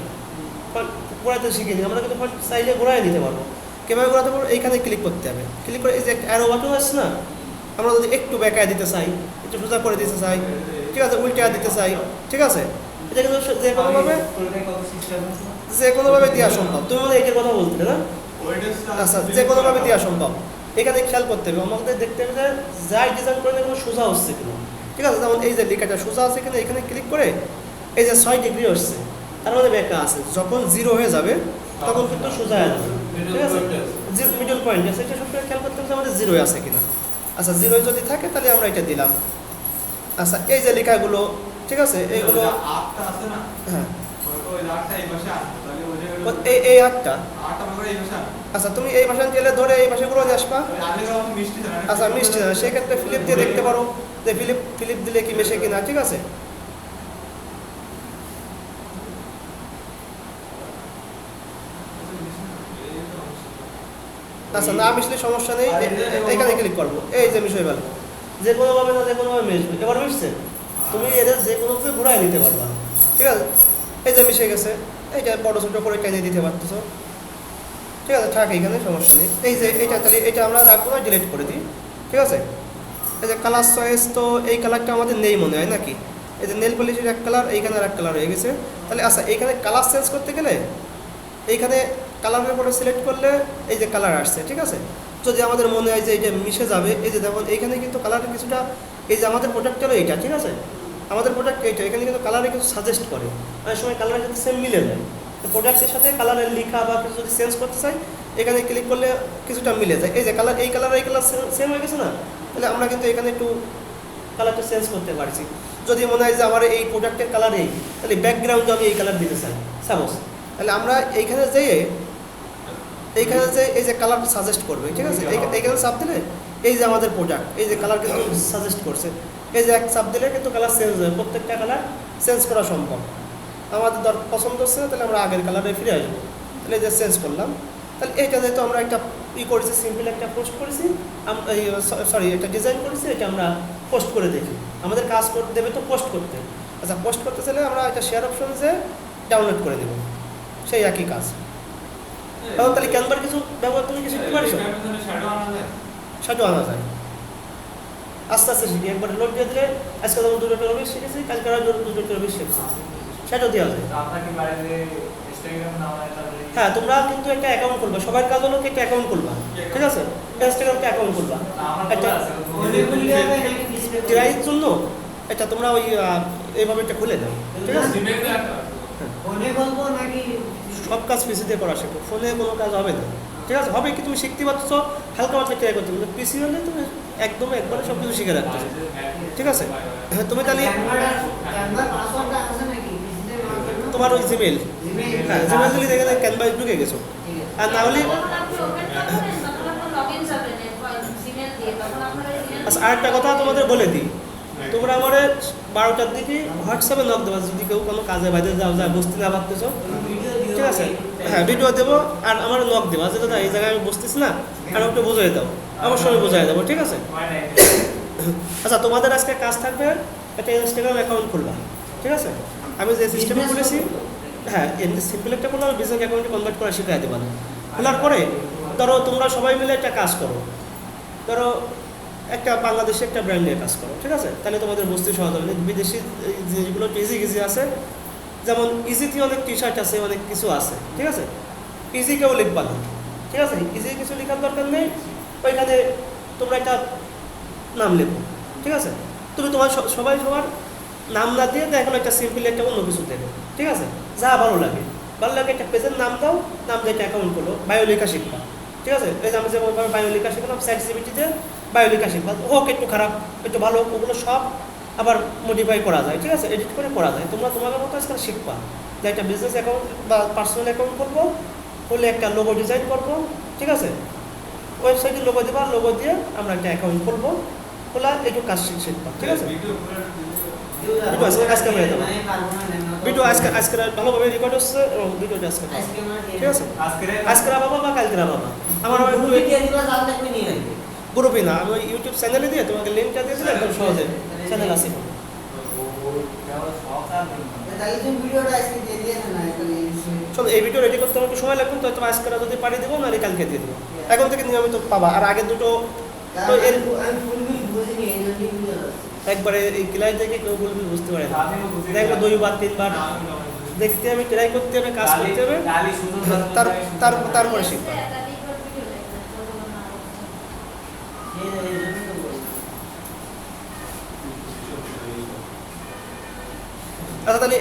ঘোরাতে শিখিনি, আমরা কিন্তু ফন্ট চাইলে ঘোরাই নিতে পারবো। কীভাবে ঘোরাতে পারবো? এইখানে ক্লিক করতে হবে। ক্লিক করে এই যে অ্যারো বাটন আছে না, আমরা যদি একটু বেঁকায় দিতে চাই, একটু সোজা করে দিতে চাই, ঠিক আছে, উল্টে দিতে চাই, ঠিক আছে? এটা কিন্তু যে কোনোভাবে দেওয়া সম্ভব। তুমি মানে এইটার কথা বলতে না? আচ্ছা, যে কোনোভাবে দেওয়া সম্ভব। এখানে খেয়াল করতে হবে, আমাদের দেখতে হবে যে যাই ডিজাইন করে কোনো সোজা হচ্ছে কিনা, ঠিক আছে? যেমন এই যে লেখাটা সোজা আছে কিনা, এখানে ক্লিক করে এই যে 6 ডিগ্রি হচ্ছে, তার মধ্যে বেঁকা আছে। যখন 0 হয়ে যাবে তখন কিন্তু সোজা হয়ে যাবে, ঠিক আছে? মিডল পয়েন্ট আছে, এটা সবসময় খেয়াল করতে হবে আমাদের 0 আছে কিনা। আচ্ছা, 0 যদি থাকে তাহলে আমরা এটা দিলাম। আচ্ছা, এই যে লেখাগুলো, ঠিক আছে, এইগুলো হ্যাঁ, এই আটটা। আচ্ছা, তুমি এই ভাষা গেলে ধরে এই ভাষাগুলো নিয়ে আসবা। আচ্ছা, মিষ্টি না, সেক্ষেত্রে ফিলিপ দিয়ে দেখতে পারো যে ফিলিপ দিলে কি মেশে কিনা, ঠিক আছে? আচ্ছা, না মিশলে সমস্যা নেই, এখানে ক্লিক করবো, এই যে মিশে গেল। যে কোনোভাবে না যে কোনোভাবে মিশবে। এবার মিশছে, তুমি এদের যে কোনোভাবে ঘুরাই নিতে পারবা, ঠিক আছে? এই যে মিশে গেছে, এইটা বড় ছোটো করে টেনে দিতে পারতেছো, ঠিক আছে? থাকে, এখানে সমস্যা নেই। এই যে এইটা, তাহলে এটা আমরা রাখবো না, ডিলিট করে দিই, ঠিক আছে? এই যে কালার চয়েস, তো এই কালারটা আমাদের নেই মনে হয় নাকি? এই যে নেল পলিশের এক কালার, এইখানে আর এক কালার হয়ে গেছে। তাহলে আচ্ছা, এইখানে কালার চেঞ্জ করতে গেলে এইখানে কালারের পরে সিলেক্ট করলে এই যে কালার আসছে, ঠিক আছে? যদি আমাদের মনে হয় যে এটা মিশে যাবে, এই যে যেমন এইখানে কিন্তু কালারের কিছুটা, এই যে আমাদের প্রোডাক্ট হলো এইটা, ঠিক আছে? আমাদের প্রোডাক্ট এইটা, এখানে কিন্তু কালারে কিছু সাজেস্ট করে, অনেক সময় কালারের সাথে সেম মিলে যায়। তো প্রোডাক্টের সাথে কালারের লেখা বা কিছু যদি চেঞ্জ করতে চাই, এখানে ক্লিক করলে কিছুটা মিলে যায়, এই যে কালার, এই কালার সেম হয়ে গেছে না, তাহলে আমরা কিন্তু এখানে একটু কালারটা চেঞ্জ করতে পারছি। যদি মনে হয় যে আমার এই প্রোডাক্টের কালার এই, তাহলে ব্যাকগ্রাউন্ডে আমি এই কালার দিতে চাই সাপোজ, তাহলে আমরা এইখানে যেয়ে যে এই যে কালার সাজেস্ট করবে, ঠিক আছে, এইখানে চাপ দিলে এই যে আমাদের প্রোডাক্ট, এই যে কালার কিন্তু সাজেস্ট করছে, এই যে এক চাপ দিলে কিন্তু কালার চেঞ্জ হবে, প্রত্যেকটা কালার চেঞ্জ করা সম্ভব। আমাদের পছন্দ হচ্ছে না, তাহলে আমরা আগের কালারে ফিরে আসবো, তাহলে এই যে চেঞ্জ করলাম। তাহলে এইটা যেহেতু আমরা একটা করেছি, সিম্পল একটা পোস্ট করেছি, সরি একটা ডিজাইন করেছি, এটা আমরা পোস্ট করে দেখি, আমাদের কাজ করতে দেবে তো পোস্ট করতে। আচ্ছা, পোস্ট করতে চাইলে আমরা একটা শেয়ার অপশন যে ডাউনলোড করে দেবো, সেই একই কাজ। তখন তাহলে ক্যানভার কিছু ব্যবহার তুমি কি শিখতে পারছো? শ্যাডো আনা যায়, আস্তে আস্তে শিখি। একবার লোড দিয়ে দিলে আজকে যেমন 2 রবি শিখেছি, কালকে আরও 2 রবি শিখছি, শ্যাডো দেওয়া যায়। হ্যাঁ, তোমরা কিন্তু একটা অ্যাকাউন্ট খুলবা, সবার কাজ হলো একটা অ্যাকাউন্ট খুলবা, ঠিক আছে, ইনস্টাগ্রামে অ্যাকাউন্ট খুলবা, একটা ট্রাইয়ের জন্য এটা তোমরা ওই এইভাবে একটা খুলে দাও, ঠিক আছে। সব কাজ পিসিতে করা শেখো, ফোনে কোনো কাজ হবে না, ঠিক আছে। হবে কি তুমি শিখতে পারছো, হালকা পাতলা ট্রাই করতে পারছো, পিসি হলে তুমি একদম একবারে সব কিছু শিখে রাখতেছো, ঠিক আছে। হ্যাঁ, তুমি তাহলে তোমার ওই জিমেল, হ্যাঁ জিমেল দিলে দেখে ক্যানভায় ঢুকে গেছো, আর না হলে আচ্ছা আরেকটা কথা তোমাদের বলে দিই, তোমরা আমার 12টার দিকে হোয়াটসঅ্যাপে নক দেবা, যদি কেউ কোনো কাজে বাইরে যাও যায় বসতে না পারতেছো, ঠিক আছে। হ্যাঁ, ভিডিও দেবো আর আমার নক দেবা, যে দাদা এই জায়গায় আমি বসতেছি না, আর একটু বোঝাই দাও, অবশ্যই আমি বোঝাই দেবো, ঠিক আছে। আচ্ছা, তোমাদের আজকে কাজ থাকবে একটা ইনস্টাগ্রাম অ্যাকাউন্ট খুলবা, ঠিক আছে। আমি যে সিস্টেমে খুলেছি, হ্যাঁ এমনি সিম্পল একটা করলে বিজনেস অ্যাকাউন্টে কনভার্ট করা শিখাই দেবো। খোলার পরে ধরো তোমরা সবাই মিলে একটা কাজ করো, ধরো একটা বাংলাদেশে একটা ব্র্যান্ড নিয়ে কাজ করো, ঠিক আছে, তাহলে তোমাদের বুঝতে সহজ হবে। বিদেশি যেগুলো ইজি আছে, যেমন ইজিতে অনেক টি শার্ট আছে, অনেক কিছু আছে, ঠিক আছে, ইজি কেউ লিখবা না, ঠিক আছে, ইজি কিছু লেখার দরকার নেই, ওইখানে তোমরা একটা নাম লেখো, ঠিক আছে। তুমি তোমার সবাই সবার নাম না দিয়ে এখন একটা সিম্পল একটা অন্য কিছু দেবে, ঠিক আছে, যা ভালো লাগে একটা পেজের নাম দাও, নাম দিয়ে একটা অ্যাকাউন্ট করো, বায়ো লেখা শিখবা, ঠিক আছে। এই যে আমি যেমন বায়ো লেখা শিখলাম, চ্যাট জিপিটিতে বায়ো লেখা শিখবা, হোক একটু খারাপ একটু ভালো, ওগুলো সব আবার মডিফাই করা যায়, ঠিক আছে, এডিট করে করা যায়। তোমরা তোমাদের মতো আজকাল শিখবা যে একটা বিজনেস অ্যাকাউন্ট বা পার্সোনাল অ্যাকাউন্ট করবো, করলে একটা লোগো ডিজাইন করবো, ঠিক আছে, ওয়েবসাইটে লোগো দেবা, লোগো দিয়ে আমরা একটা অ্যাকাউন্ট খুলবো, খোলা একটু কাজ শিখবা, ঠিক আছে। ভিডিও আজকে ভালোভাবে রেকর্ড হচ্ছে এবং ভিডিওটা আজকে, ঠিক আছে, আজকে বাবা বা কালকে বাবা আমার গ্রুপে না, আমি ওই ইউটিউব চ্যানেলে দিয়ে তোমাকে লিঙ্কটা দিয়ে দিলে একদম সহজে চ্যানেল আছে। চলো, এই ভিডিও রেডি করতে আমার একটু সময় লাগবে, তো তোমার আজকে যদি পারি দেবো, নাহলে কালকে দিয়ে দেবো। এখন থেকে নিয়মিত পাবা, আর আগের দুটো তো একবারে এই ক্লাস দেখে কেউ বলবে বুঝতে পারে না, দেখবে 2বার 3বার দেখতে হবে, ট্রাই করতে হবে, কাজ করতে হবে, তারপরে শিখবা। আচ্ছা, তাহলে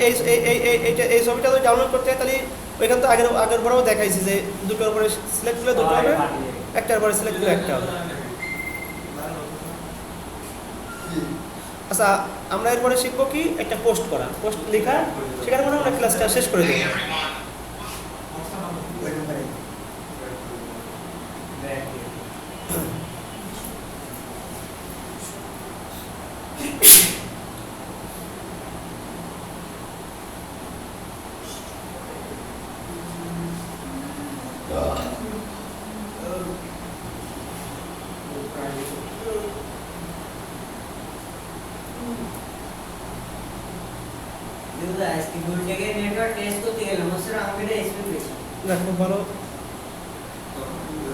এই ছবিটা যদি ডাউনলোড করতে হয়, তাহলে ওইখান তো আগের পরেও দেখাইছি যে দুটোর পরে সিলেক্ট করলে দুটো হবে, একটার পরে সিলেক্ট করলে একটা হবে। আচ্ছা, আমরা এরপরে শিখবো কি একটা পোস্ট করা, পোস্ট লেখা, সেখানে মনে আমরা ক্লাসটা শেষ করে দেবো। খুব ভালো।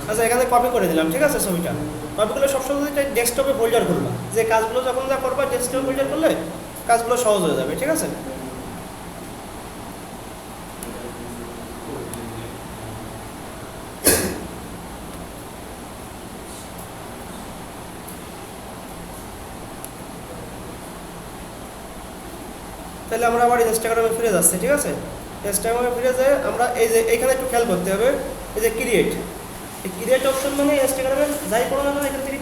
আচ্ছা, এখানে কপি করে দিলাম, ঠিক আছে, ছবিটা কপিগুলো সবসময় ডেস্কটপে ফোল্ডার করবা, যে কাজগুলো যখন যা করবা ডেস্কটপে ফোল্ডার করলে কাজগুলো সহজ হয়ে যাবে, ঠিক আছে। তাহলে আমরা আবার ইনস্টাগ্রামে ফিরে যাচ্ছি, ঠিক আছে। ইনস্টাগ্রামে ফিরে যেয়ে আমরা এই যে এইখানে একটু খেয়াল করতে হবে, এই যে ক্রিয়েট, এই ক্রিয়েট অপশন মানে ইনস্টাগ্রামের যাই করো না কেন এখান থেকে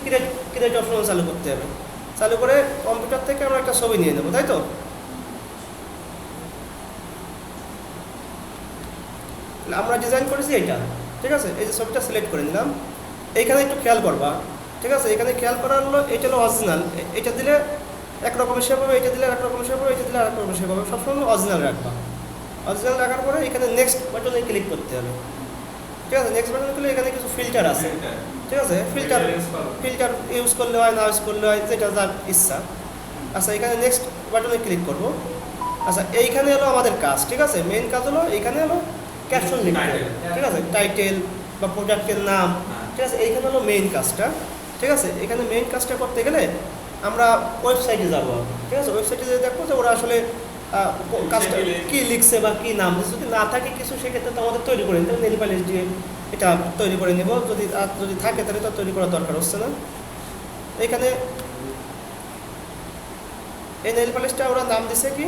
ক্রিয়েট অপশন চালু করতে হবে। চালু করে কম্পিউটার থেকে আমরা একটা ছবি নিয়ে নেবো, তাই তো? আমরা ডিজাইন করেছি এইটা, ঠিক আছে? এই যে ছবিটা সিলেক্ট করে নিলাম। এইখানে একটু খেয়াল করবা, ঠিক আছে? এখানে খেয়াল করার হলো এটা হলো অরিজিনাল। এটা দিলে এক রকমের শেপ হবে, এটা দিলে এক রকমের শেপ হবে, এটা দিলে আরেক রকমের শেপ হবে। সবসময় অরিজিনাল রাখবা। অরিজিনাল রাখার পরে এখানে নেক্সট বাটনে ক্লিক করতে হবে, ঠিক আছে? নেক্সট বাটনে ক্লিক এখানে কিছু ফিল্টার আছে, ঠিক আছে? ফিল্টার ইউজ করলে হয়, না ইউজ করলে হয়, যেটা যার ইচ্ছা। আচ্ছা, এখানে নেক্সট বাটনে ক্লিক করব। আচ্ছা, এইখানে হলো আমাদের কাজ, ঠিক আছে? মেইন কাজ হলো এইখানে হলো ক্যাপশন লিখতে হবে, ঠিক আছে? টাইটেল বা প্রোডাক্টের নাম, ঠিক আছে? এইখানে হলো মেইন কাজটা, ঠিক আছে? এখানে মেইন কাজটা করতে গেলে আমরা ওয়েবসাইটে যাব, ঠিক আছে? ওয়েবসাইটে যেয়ে দেখবো যে ওরা আসলে কাজটা কী লিখছে বা কী নাম দিচ্ছে। যদি না থাকে কিছু সেক্ষেত্রে তো আমাদের তৈরি করে নিতে হবে, নেল পালিশ দিয়ে এটা তৈরি করে নেব। যদি থাকে তাহলে তো তৈরি করার দরকার হচ্ছে না। এখানে এই নেল পালিশটা ওরা নাম দিছে কি,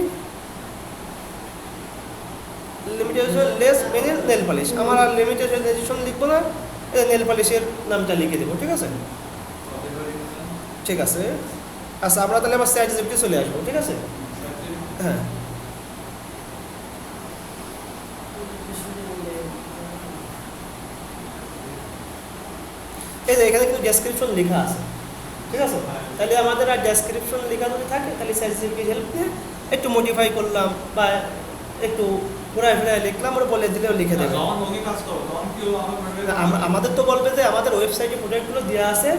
লিমিটেশন লেস মেনের নেল পালিশ। আমার আর লিমিটেশন লিখবো না, নেল পালিশের নামটা লিখে দেবো, ঠিক আছে? ঠিক আছে। আচ্ছা, আমরা তাহলে আবার চ্যাটজিপিটি চলে আসবো, ঠিক আছে? হ্যাঁ, এই যে এখানে কিন্তু ডেসক্রিপশন লেখা আছে, ঠিক আছে? তাহলে আমাদের আর ডেসক্রিপশন লেখা যদি থাকে তাহলে চ্যাটজিপিটির হেল্প নিয়ে একটু মডিফাই করলাম বা একটু ঘোরায় ফেরায় লিখলাম, ওরা বলে দিলেও লিখে দেবে। আমাদের তো বলবে যে আমাদের ওয়েবসাইটে প্রোডাক্টগুলো দেওয়া আছে,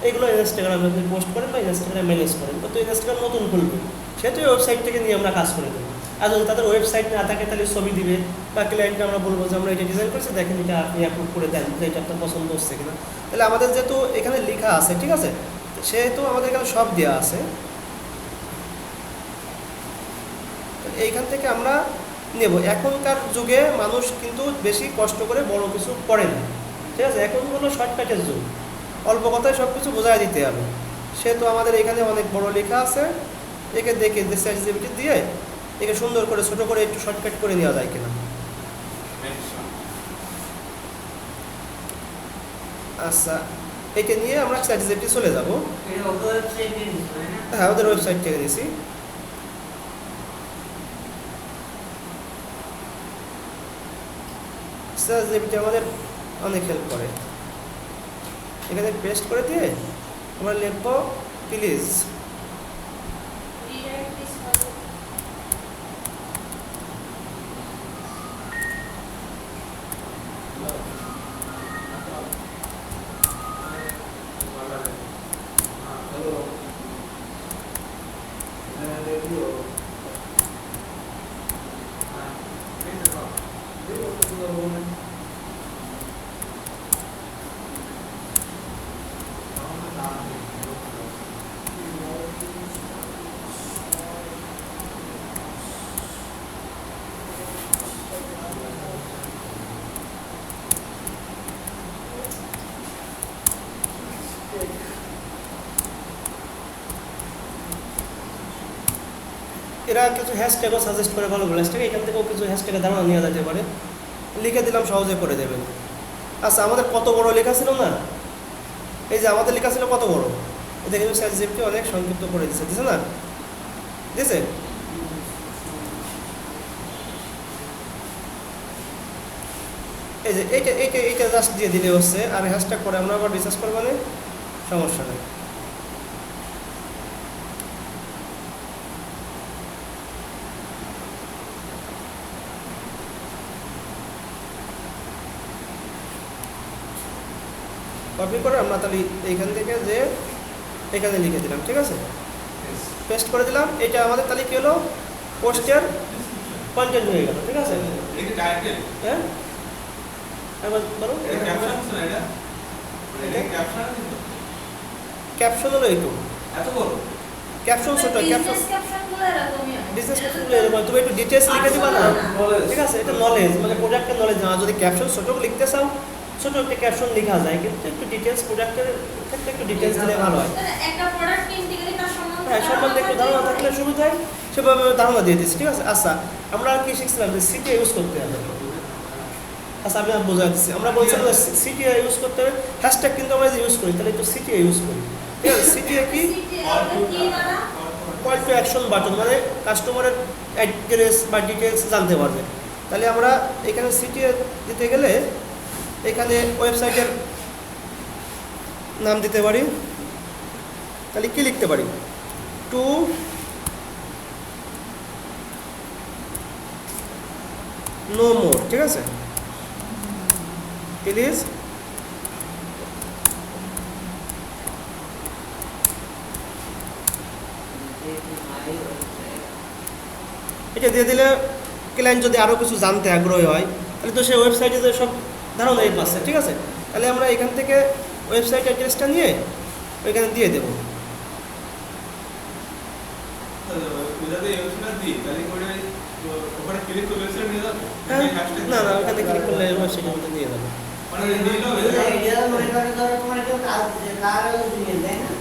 এগুলো ইনস্টাগ্রামে আপনি পোস্ট করেন বা ইনস্টাগ্রামে ম্যানেজ করেন। তো ইনস্টাগ্রাম নতুন খুলবে, সেহেতু ওয়েবসাইট থেকে নিয়ে আমরা কাজ করে দেবো। আর যদি তাদের ওয়েবসাইট না থাকে তাহলে ছবি দিবে বা ক্লায়েন্টকে আমরা বলবো যে আমরা এটা ডিজাইন করছি, দেখেন এটা আপনি অ্যাপ্রুভ করে দেন যে এটা আপনার পছন্দ হচ্ছে কিনা। তাহলে আমাদের যেহেতু এখানে লেখা আছে, ঠিক আছে? সেহেতু আমাদের এখানে সব দেওয়া আছে। এইখান থেকে আমরা নেব। এখনকার যুগে মানুষ কিন্তু বেশি কষ্ট করে বড় কিছু করে না, ঠিক আছে? এখন হলো শর্টকাটের যুগ, অল্প কথায় সব কিছু বোঝাই দিতে হবে। সেহেতু আমাদের এখানে অনেক বড় লেখা আছে, একে দেখে চ্যাটজিপিটি দিয়ে একে সুন্দর করে ছোট করে একটু শর্টকাট করে নেওয়া যায় কিনা। আচ্ছা, একে নিয়ে আমরা চ্যাটজিপিটি চলে যাব। হ্যাঁ, ওদের ওয়েবসাইট থেকে নিয়েছি। চ্যাটজিপিটি আমাদের অনেক হেল্প করে। এখানে পেস্ট করে দিয়ে আমরা লিখব প্লিজ। এরা কিছু হ্যাশট্যাগও সাজেস্ট করে, ভালো ভালো হ্যাশট্যাগ, এখান থেকেও কিছু হ্যাশট্যাগের ধারণা নেওয়া যেতে পারে। লিখে দিলাম, সহজে করে দেবেন। আচ্ছা, আমাদের কত বড় লেখা ছিল না? এই যে আমাদের লেখা ছিল কত বড়, এটা কিন্তু চ্যাটজিপিটি অনেক সংক্ষিপ্ত করে দিছে না? দিছে? এই যে এইটা জাস্ট দিয়ে দিলে হচ্ছে, আর হ্যাশট্যাগ করে আমরা আবার রিসার্চ করবো না, সমস্যা নেই। কপি করে আমরা তাহলে এইখান থেকে যে এখানে লিখে দিলাম, ঠিক আছে? পেস্ট করে দিলাম। এটা আমাদের তাহলে কি হলো, পোস্টের কন্টেন্ট হয়ে গেল, ঠিক আছে? হ্যাঁ, এবার বলো। ক্যাপশন হলো এইটু, ক্যাপশন ছোট, বিজনেস ক্যাপশনগুলো এরকম। তুমি একটু ডিটেলস লিখে দিবা না, ঠিক আছে? এটা নলেজ, মানে প্রোডাক্টের নলেজ। না, যদি ক্যাপশন ছোট লিখতে চাও, ছোট একটা ক্যাপশন লেখা যায়, কিন্তু একটু ডিটেলস প্রোডাক্টের ক্ষেত্রে একটু ডিটেলস দিলে ভালো হয়। একটা প্রোডাক্ট কিনতে গেলে তার হ্যাঁ, সম্বন্ধে একটু ধারণা থাকলে সুবিধা হয়, সেভাবে ধারণা দিয়ে দিচ্ছি, ঠিক আছে? আচ্ছা, আমরা আর কি শিখছিলাম যে সিটি ইউজ করতে হবে। আচ্ছা আমি বোঝাই দিচ্ছি, আমরা বলছিলাম সিটিএ ইউজ করতে হবে, হ্যাশট্যাগ কিন্তু আমরা যে ইউজ করি তাহলে একটু সিটিএ ইউজ করি, ঠিক আছে? সিটিএ কি? কল টু অ্যাকশন বাটন, মানে কাস্টমারের অ্যাড্রেস বা ডিটেলস জানতে পারবে। তাহলে আমরা এখানে সিটিএ দিতে গেলে এখানে ওয়েবসাইটের নাম দিতে পারি, তাহলে কি লিখতে পারি? টু নো মোর, ঠিক আছে? প্লিজ এটা দিয়ে দিলে ক্লায়েন্ট যদি আরও কিছু জানতে আগ্রহী হয় তাহলে তো সে ওয়েবসাইটে যে সব ধারণাই পাচ্ছে, ঠিক আছে? তাহলে আমরা এখান থেকে ওয়েবসাইট অ্যাড্রেসটা নিয়ে ওইখানে দিয়ে দেবো। যদি ওয়েবসাইট দিই তাহলে ওখানে ক্লিক করে ওয়েবসাইট নিয়ে যাবে? হ্যাঁ, না না, ওখানে ক্লিক করলে ওয়েবসাইটের মধ্যে নিয়ে যাবে। মানে নিলেও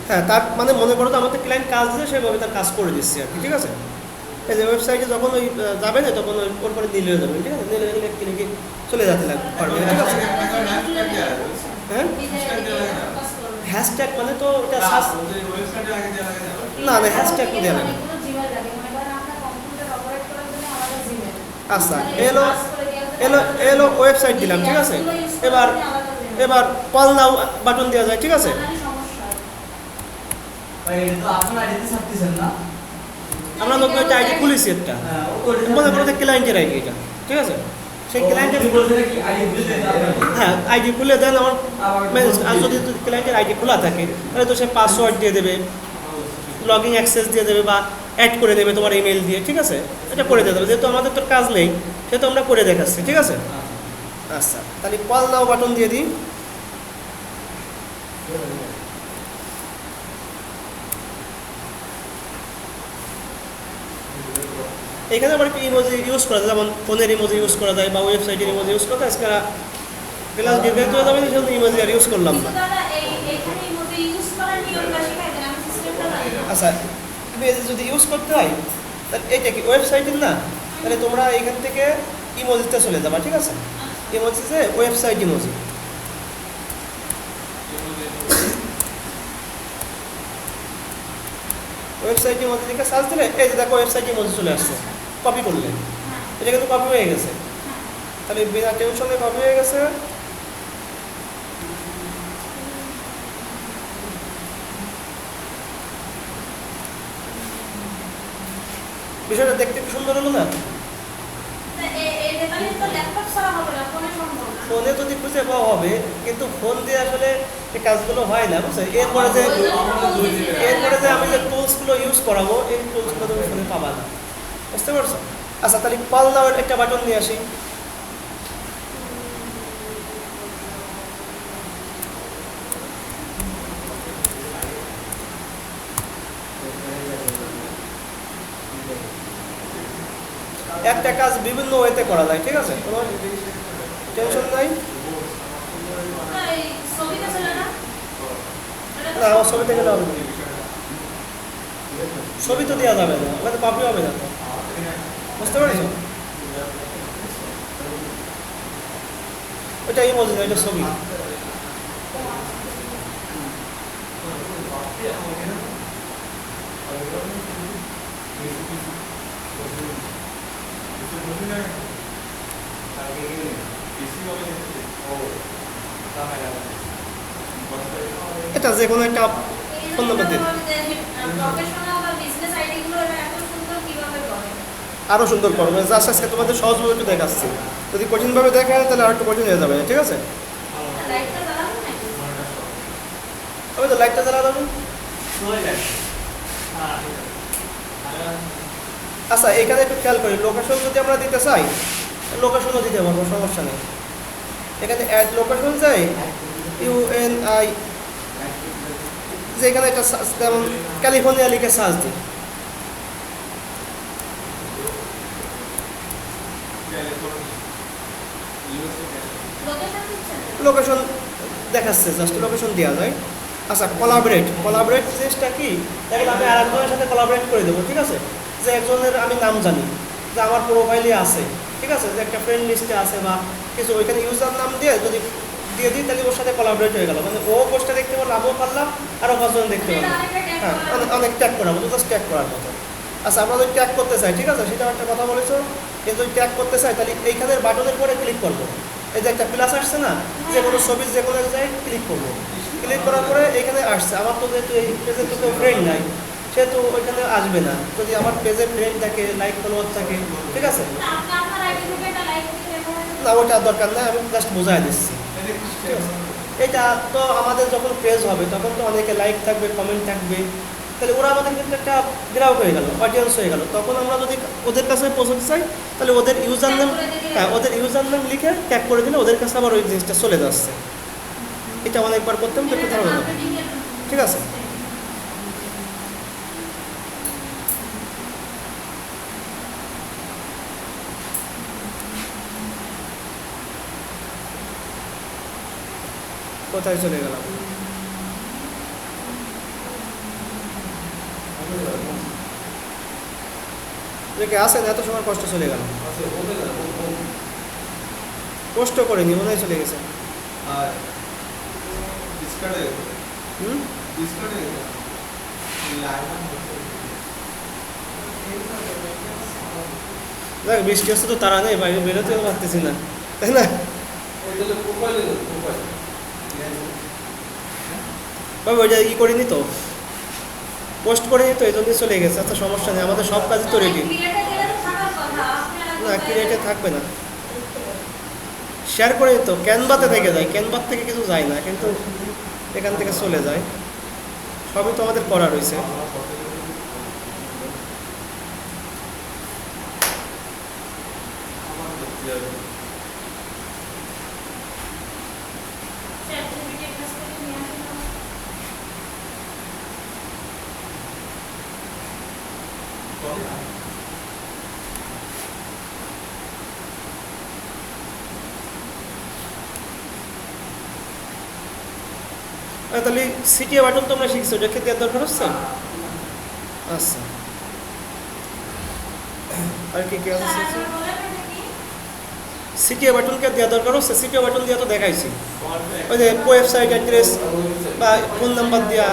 হ্যাঁ, তার মানে মনে করো তো আমাদের ক্লায়েন্ট কাজ দিচ্ছে, সেভাবে তার কাজ করে দিচ্ছে আর কি, ঠিক আছে? এই যে ওয়েবসাইটে যখন ওই যাবে না তখন ওর পরে নিলে হয়ে যাবে, ঠিক আছে? নিলে গেলে ক্লিকে চলে যেতে লাগবে, পারবে, ঠিক আছে? হ্যাঁ, হ্যাশট্যাগ মানে তো ওটা সার্চ, ওয়েবসাইটে আগে দেওয়া লাগে না না, হ্যাশট্যাগ দেওয়া লাগে। আচ্ছা, এলো এলো এলো ওয়েবসাইট দিলাম, ঠিক আছে? এবার এবার কল নাও বাটন দেওয়া যায়, ঠিক আছে? আমরা নতুন একটা আইডি খুলেছি একটা, মনে করো যে ক্লায়েন্টের আইডি এটা, ঠিক আছে? সেই ক্লায়েন্টের, হ্যাঁ, আইডি খুলে দেন আমার, আর যদি ক্লায়েন্টের আইডি খোলা থাকে তাহলে তো সে পাসওয়ার্ড দিয়ে দেবে, লগ ইন অ্যাক্সেস দিয়ে দেবে বা অ্যাড করে দেবে তোমার ইমেল দিয়ে, ঠিক আছে? এটা করে দিয়ে দেবে, যেহেতু আমাদের তো কাজ নেই সেহেতু আমরা করে দেখাচ্ছি, ঠিক আছে? আচ্ছা, তাহলে কল নাও বাটন দিয়ে দিই। এখানে আবার একটু ইমোজি ইউজ করা যায়, যেমন ফোনের ইমোজি ইউজ করা যায় বা ওয়েবসাইটের ইমোজি ইউজ করা যায়। আজকে ক্লাস দীর্ঘায়িত হয়ে যাবে, সেজন্য ইমোজি আর ইউজ করলাম না। আচ্ছা, ইমেজ যদি ইউজ করতে হয় তাহলে এইটা কি ওয়েবসাইটের না, তাহলে তোমরা এখান থেকে ইমোজিতে চলে যাবা, ঠিক আছে? ইমোজিতে ওয়েবসাইট ইমোজি, ওয়েবসাইট ইমোজি লিখে সার্চ দিলে এই যে দেখো ওয়েবসাইট ইমোজি চলে আসছে, কপি করলে এটা কিন্তু কপি হয়ে গেছে, তাহলে বিনা টেনশনে কপি হয়ে গেছে। বিষয়টা দেখতে কি সুন্দর হলো না? ফোনে যদি খুঁজে পাওয়া হবে, কিন্তু ফোন দিয়ে আসলে এই কাজগুলো হয় না, বুঝছো? এরপরে যে আমি যে টুলসগুলো ইউজ করাবো, এই টুলসগুলো তুমি ফোনে পাবা না, বুঝতে পারছো? আচ্ছা, তাহলে কল নাও একটা বাটন নিয়ে আসি। একটা কাজ বিভিন্ন ওয়েতে করা যায়, ঠিক আছে? কোনো টেনশন নাই। না, আমার ছবিতে গেলে হবে না, ছবি তো দেওয়া যাবে না, ওখানে কপি হবে না, বুঝতে পারছো? ওইটা ইমোজি না, এটা ছবি। এটা যে কোনো একটা ফোন নাম্বার দিন, আরও সুন্দর করবে। জাস্ট আজকে তোমাদের সহজভাবে একটু দেখাচ্ছি, যদি কঠিনভাবে দেখা হয় তাহলে আর একটু কঠিন হয়ে যাবে, ঠিক আছে? আমি তো লাইটটা জ্বালা দেবো। আচ্ছা, এখানে একটু খেয়াল করি, লোকেশন যদি আমরা দিতে চাই লোকেশনও দিতে পারবো, সমস্যা নেই। এখানে অ্যাড লোকেশন যাই, UNI, যে এখানে একটা যেমন ক্যালিফোর্নিয়া লিখে সার্চ দিই, লোকেশন দেখাচ্ছে, জাস্ট লোকেশন দেওয়া যায়। আচ্ছা, কোলাবরেট জিনিসটা কি? দেখেন আমি আর একজনের সাথে কোলাবরেট করে দেবো, ঠিক আছে? যে একজনের আমি নাম জানি, যে আমার প্রোফাইলে আছে, ঠিক আছে, যে একটা ফ্রেন্ড লিস্টে আছে বা কিছু, ওইখানে ইউজার নাম দিয়ে যদি দিয়ে দিই তাহলে ওর সাথে কোলাবরেট হয়ে গেল, মানে ও পোস্টটা দেখতে পারলো, আমিও পারলাম, আরও 5 জন দেখতে এটা পারলাম। অনেকটা tag হ্যাঁ, করার মতো। অনেক ট্যাগ করার মতো, জাস্ট ট্যাগ করার মতো। আচ্ছা, আমরা যদি ট্যাগ করতে চাই, ঠিক আছে, সেটাও একটা কথা বলেছো, কিন্তু যদি ট্যাগ করতে চাই তাহলে এইখানের বাটনের পরে ক্লিক করবো, এই যে একটা প্লাস আসছে না, যে কোনো ছবির যে কোনো এক জায়গায় ক্লিক করবো, ক্লিক করার পরে এখানে আসছে। আমার তো যেহেতু এই পেজে তো কেউ ফ্রেন্ড নাই, সেহেতু ওইখানে আসবে না। যদি আমার পেজে ফ্রেন্ড থাকে, লাইক ফলোয়ার থাকে, ঠিক আছে, আপনার আইডি থেকে এটা লাইক দিয়ে দেবেন। না ওটা দরকার নাই, আমি জাস্ট বোঝাই দিচ্ছি। এটা তো আমাদের যখন পেজ হবে তখন তো অনেকে লাইক থাকবে, কমেন্ট থাকবে, তাহলে ওরা আমাদের কিন্তু একটা গ্রাহক হয়ে গেল, অডিয়েন্স হয়ে গেল। তখন আমরা যদি ওদের কাছে পৌঁছতে চাই তাহলে ওদের ইউজার নেম, হ্যাঁ ওদের ইউজার নেম লিখে ট্যাগ করে দিলে ওদের কাছে আবার ওই জিনিসটা চলে যাচ্ছে। এটা অনেকবার করতে হবে, একটু ধারণা হবে, ঠিক আছে। কোথায় চলে গেলাম? কে আসেন, এত সময় কষ্ট চলে গেল, কষ্ট করিনি, মনে হয় চলে গেছে। হুম, দেখ বৃষ্টি হচ্ছে তো তারা নেই, বাইরে বেরোতেও পারতেছি না, তাই না? বাবা ওইটা ই করিনি তো, পোস্ট করিনি তো, এই জন্যই চলে গেছে। আচ্ছা সমস্যা নেই, আমাদের সব কাজই তো রেডি। ক্রিয়েটে গেলে তো থাকার কথা, আপনারা না ক্রিয়েটে থাকবে না, শেয়ার করে তো ক্যানভাতে থেকে যায়, ক্যানভার থেকে কিছু যায় না, কিন্তু এখান থেকে চলে যায়। সবই তো আমাদের করা রয়েছে। চ্যাটজিপিটির কাছ থেকে নিয়ে আসেন। তাহলে সিটিএ বাটন তো আমরা শিখছি, ওটা কি দেওয়ার দরকার হচ্ছে? আচ্ছা, আর কি কি আছে? তারপর বলেন এটা কি? সিটিএ বাটনকে দেওয়া দরকার হচ্ছে, সিটিএ বাটন দিয়ে তো দেখাইছি, ওই যে ওয়েবসাইট অ্যাড্রেস বা ফোন নাম্বার দেওয়া,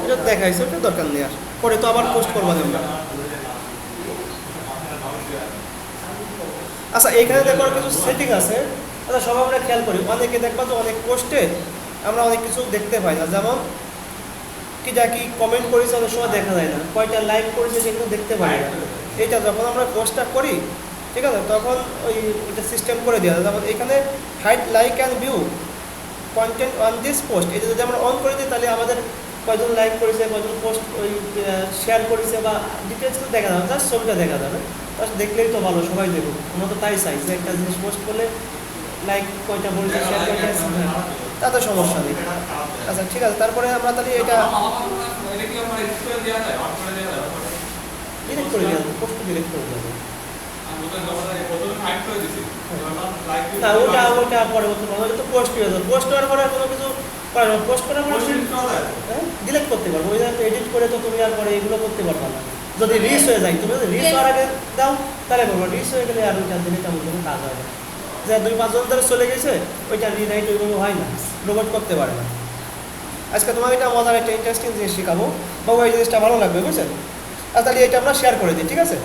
এটা দেখাইছে, ওটা দরকার নেই। আর পরে তো আবার পোস্ট করবো না আমরা। আচ্ছা এখানে দেখবার কিছু সেটিং আছে, আচ্ছা সব আমরা খেয়াল করি। অনেকে দেখবা তো অনেক পোস্টে আমরা অনেক কিছু দেখতে পাই না, যেমন কিটা কি কমেন্ট করেছে অনেক সময় দেখা যায় না, কয়টা লাইক করেছে সেগুলো দেখতে পাই না। এটা যখন আমরা পোস্টটা করি, ঠিক আছে, তখন ওই এটা সিস্টেম করে দেওয়া যায়। যেমন এখানে hide like and view content on this post, এটা যদি আমরা অন করে দিই তাহলে আমাদের কয়জন লাইক করেছে, কয়জন পোস্ট ওই শেয়ার করেছে বা ডিটেলসগুলো দেখা যাবে, জাস্ট ছবিটা দেখা যাবে। জাস্ট দেখলেই তো ভালো, সবাই দেখুক, আমরা তো তাই চাই যে একটা জিনিস পোস্ট করলে লাইক কয়টা বলছে, শেয়ার কয়টা, তাতে সমস্যা নেই। আচ্ছা ঠিক আছে, তারপরে আমরা তাহলে এটা ডিলিট করে দেওয়া, পোস্ট ডিলিট করে দেবো। না ওটা ওটা পরবর্তী আমাদের তো পোস্ট হয়ে যাবে, পোস্ট হওয়ার পরে কোনো কিছু করা যাবে, পোস্ট করার পরে ডিলিট করতে পারবো, ওই এডিট করে তো তুমি আর পরে এগুলো করতে পারবে না। যদি রিচ হয়ে যায়, তুমি যদি রিচ হওয়ার আগে দাও তাহলে করবো, রিচ হয়ে গেলে আর ওইটা দিলে তেমন কোনো কাজ হয় না। যে 2-5 জন ধরে চলে গেছে ওইটা রিরাইট ওইগুলো হয় না, রোবট করতে পারে না। আজকে তোমাকে এটা মজার একটা ইন্টারেস্টিং জিনিস শেখাবো, বাবু এই জিনিসটা ভালো লাগবে, বুঝছেন? আর তাহলে এটা আমরা শেয়ার করে দিই, ঠিক আছে?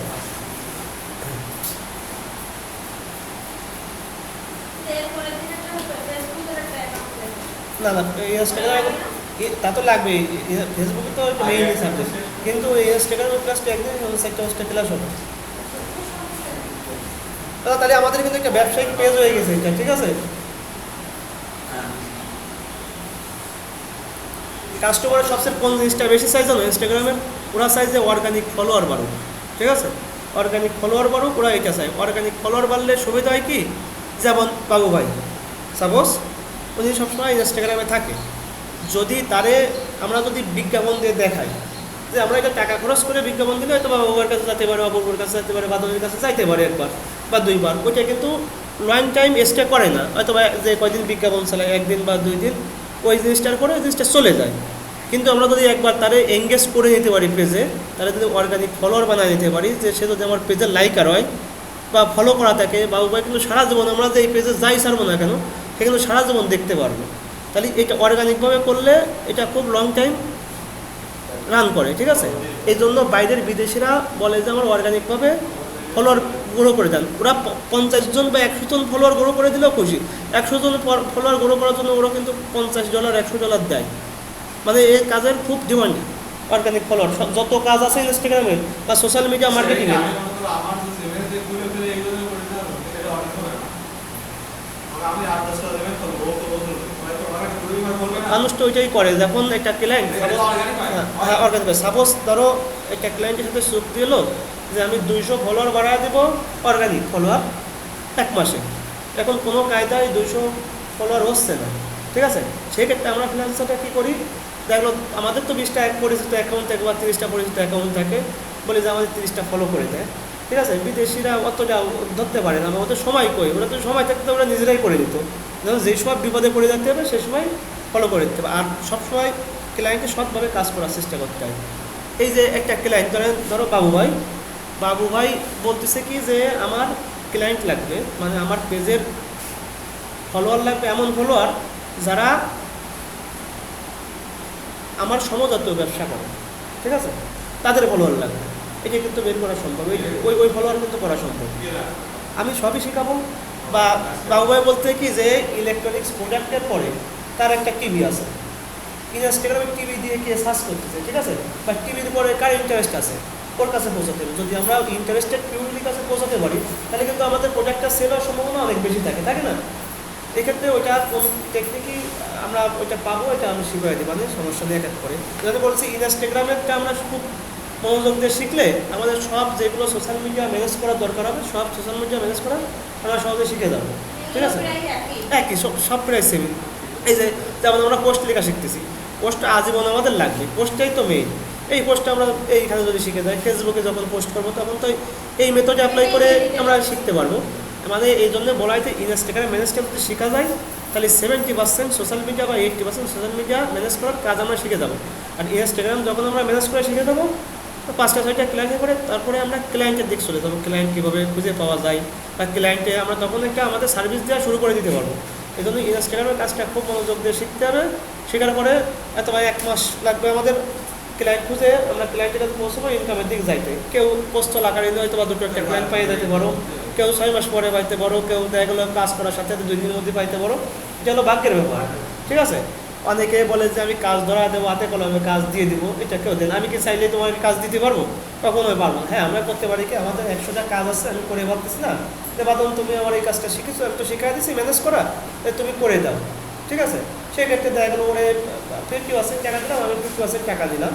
এরপরে দিন একটা ফেসবুকের একটা অ্যাকাউন্ট দেবেন। না না ইনস্টাগ্রাম তা তো লাগবেই, ফেসবুকে তো মেইন সাবজেক্ট, কিন্তু ইনস্টাগ্রামের ক্লাসটা একদিন একটা হোস্টেল ক্লাস হবে। তাহলে আমাদের কিন্তু একটা ব্যবসায়িক পেজ হয়ে গেছে এটা, ঠিক আছে? কাস্টমারের সবচেয়ে কোন জিনিসটা বেশি চাই জানো ইনস্টাগ্রামের? ওরা চাই যে অর্গানিক ফলোয়ার বাড়ুক, ঠিক আছে? অর্গানিক ফলোয়ার বাড়ুক, ওরা এটা চায়। অর্গানিক ফলোয়ার বাড়লে সুবিধা হয় কি, যেমন বাবু ভাই সাপোজ উনি সবসময় ইনস্টাগ্রামে থাকে, যদি তারে আমরা যদি বিজ্ঞাপন দিয়ে দেখাই যে আমরা এটা টাকা খরচ করে বিজ্ঞাপন দিলে হয়তো বাবুর কাছে যেতে পারে, অপূর্বর কাছে যেতে পারে, বাদলের কাছে যাইতে পারে একবার বা দুইবার, ওইটা কিন্তু লং টাইম স্টে করে না, হয়তো যে কয়দিন বিজ্ঞাপন চালায়, 1 দিন বা 2 দিন, ওই জিনিসটার পরে ওই জিনিসটা চলে যায়। কিন্তু আমরা যদি একবার তারে এঙ্গেজ করে নিতে পারি পেজে, তাহলে যদি অর্গানিক ফলোয়ার বানিয়ে নিতে পারি, যে সে যদি আমার পেজের লাইকার হয়, বা ফলো করা থাকে, বাবু ভাই কিন্তু সারা জীবন আমরা যে এই পেজে যাই ছাড়বো না কেন সে কিন্তু সারা জীবন দেখতে পারবে। তাহলে এটা অর্গানিকভাবে করলে এটা খুব লং টাইম রান করে, ঠিক আছে। এই জন্য বাইরের বিদেশিরা বলে যে আমার অর্গানিকভাবে ফলোয়ার গ্রো করে দেন। ওরা 50 জন বা 100 জন ফলোয়ার গ্রো করে দিলেও খুশি। 100 জন ফলোয়ার গ্রো করার জন্য ওরা কিন্তু $50 $100 দেয়। মানে এই কাজের খুব ডিমান্ড অর্গানিক ফলোয়ার। যত কাজ আছে ইনস্টাগ্রামে বা সোশ্যাল মিডিয়া মার্কেটিংয়ে, আমার তো সেভেন যে ঘুরে ফিরে এইগুলো করে দিলাম, এটা অনেক হবে না। আমি 8-10টা সেভেন করবো, ও তো বলতো হয়তো ওরা ঘুরে ঘুরে বলবে না। মানুষ তো ওইটাই করে। যখন একটা ক্লায়েন্ট অর্গানিক, সাপোজ ধরো একটা ক্লায়েন্টের সাথে চুক্তি হলো যে আমি 200 ফলোয়ার বাড়ায় দেবো অর্গানিক ফলোয়ার 1 মাসে। এখন কোনো কায়দায় 200 ফলোয়ার হচ্ছে না, ঠিক আছে। সেই ক্ষেত্রে আমরা ফ্রিল্যান্সারটা কী করি, দেখলো আমাদের তো 20টা পরিচিত অ্যাকাউন্ট থাকে বা 30টা পরিচিত অ্যাকাউন্ট থাকে, বলি যে আমাদের 30টা ফলো করে দেয়, ঠিক আছে। বিদেশিরা অতটা ধরতে পারে না, ওদের সময় কই, ওরা তো সময় থাকতে ওরা নিজেরাই করে দিত। যেমন যেই সময় বিপদে পড়ে যেতে হবে সেই সময় ফলো করে দিতে হবে। আর সবসময় ক্লায়েন্টকে সৎভাবে কাজ করার চেষ্টা করতে হয়। এই যে একটা ক্লায়েন্ট ধরো বাবু ভাই বলতেছে কি যে আমার ক্লায়েন্ট লাগবে, মানে আমার পেজের ফলোয়ার লাগবে, এমন ফলোয়ার যারা আমার সমজাতীয় ব্যবসা করে, ঠিক আছে, তাদের ফলোয়ার লাগবে। এটা কিন্তু বের করা সম্ভব, ওই ফলোয়ার কিন্তু করা সম্ভব। আমি সবই শেখাবো। বা বাবু ভাই বলতে কি যে ইলেকট্রনিক্স প্রোডাক্টের পরে তার একটা টিভি আছে, ইনস্টাগ্রামে টিভি দিয়ে কে সার্চ করতেছে, ঠিক আছে, বা টিভির পরে কার ইন্টারেস্ট আছে ওর কাছে পৌঁছাতে হবে। যদি আমরা ইন্টারেস্টেড পিউরিটির কাছে পৌঁছাতে পারি তাহলে কিন্তু আমাদের প্রোডাক্টটা সেল হওয়ার সম্ভাবনা অনেক বেশি থাকে না। এক্ষেত্রে ওইটা কোন টেকনিকই আমরা ওইটা পাবো, এটা আমি শিখিয়ে দিই, মানে সমস্যা নিয়ে এক করে। যেটা বলছি ইনস্টাগ্রামেরটা আমরা খুব মনোযোগ দিয়ে শিখলে আমাদের সব যেগুলো সোশ্যাল মিডিয়া ম্যানেজ করার দরকার হবে সব সোশ্যাল মিডিয়া ম্যানেজ করা আমরা সহজে শিখে যাবো, ঠিক আছে। একই সব প্রায় সেম। এই যে যেমন আমরা পোস্ট লেখা শিখতেছি, পোস্টটা আজীবন আমাদের লাগবে, পোস্টটাই তো মেইন। এই পোস্টটা আমরা এইখানে যদি শিখে যাই, ফেসবুকে যখন পোস্ট করবো তখন তো এই মেথড অ্যাপ্লাই করে আমরা শিখতে পারবো। মানে এই জন্য বলা হয় যে ইনস্টাগ্রাম ম্যানেজটা যদি শেখা যায় তাহলে 70% সোশ্যাল মিডিয়া বা 80% সোশ্যাল মিডিয়া ম্যানেজ করার কাজ আমরা শিখে যাবো। আর ইনস্টাগ্রাম যখন আমরা ম্যানেজ করে শিখে যাবো, তো 5টা-6টা ক্লায়েন্টে করে তারপরে আমরা ক্লায়েন্টের দিক চলে যাবো, ক্লায়েন্ট কীভাবে খুঁজে পাওয়া যায় বা ক্লায়েন্টে আমরা তখন একটা আমাদের সার্ভিস দেওয়া শুরু করে দিতে পারবো। এই জন্য ইনস্টাগ্রামের কাজটা খুব মনোযোগ দিয়ে শিখতে হবে। শেখার পরে অথবা 1 মাস লাগবে আমাদের ক্লায়েন্ট খুঁজে আমরা ক্লায়েন্টের কাছে পৌঁছবো, ইনকামের দিক যাইতে। কেউ পোস্টল আকারে হয়তো বা 2টো একটা ক্লায়েন্ট পাইয়ে যেতে পারো, কেউ 6 মাস পরে পাইতে পারো, কেউ দেখা গেলো কাজ করার সাথে 2 দিনের মধ্যে পাইতে পারো। এটা হলো ভাগ্যের ব্যাপার, ঠিক আছে। অনেকে বলে যে আমি কাজ ধরা দেবো, হাতে কলমে কাজ দিয়ে দিব, এটা কেউ দেন। আমি কি চাইলে তোমাকে কাজ দিতে পারবো? কখনোই পারবো না। হ্যাঁ, আমরা করতে পারি কি, আমাদের 100টা কাজ আছে, আমি করে ভাবতেছি না যে বাদন তুমি আমার এই কাজটা শিখেছো, আমি তো শিখাই দিচ্ছি ম্যানেজ করা, তুমি করে দাও, ঠিক আছে। সেক্ষেত্রে দেখা গেলো ওরে 50% টাকা দিলাম, আমি 50% টাকা দিলাম।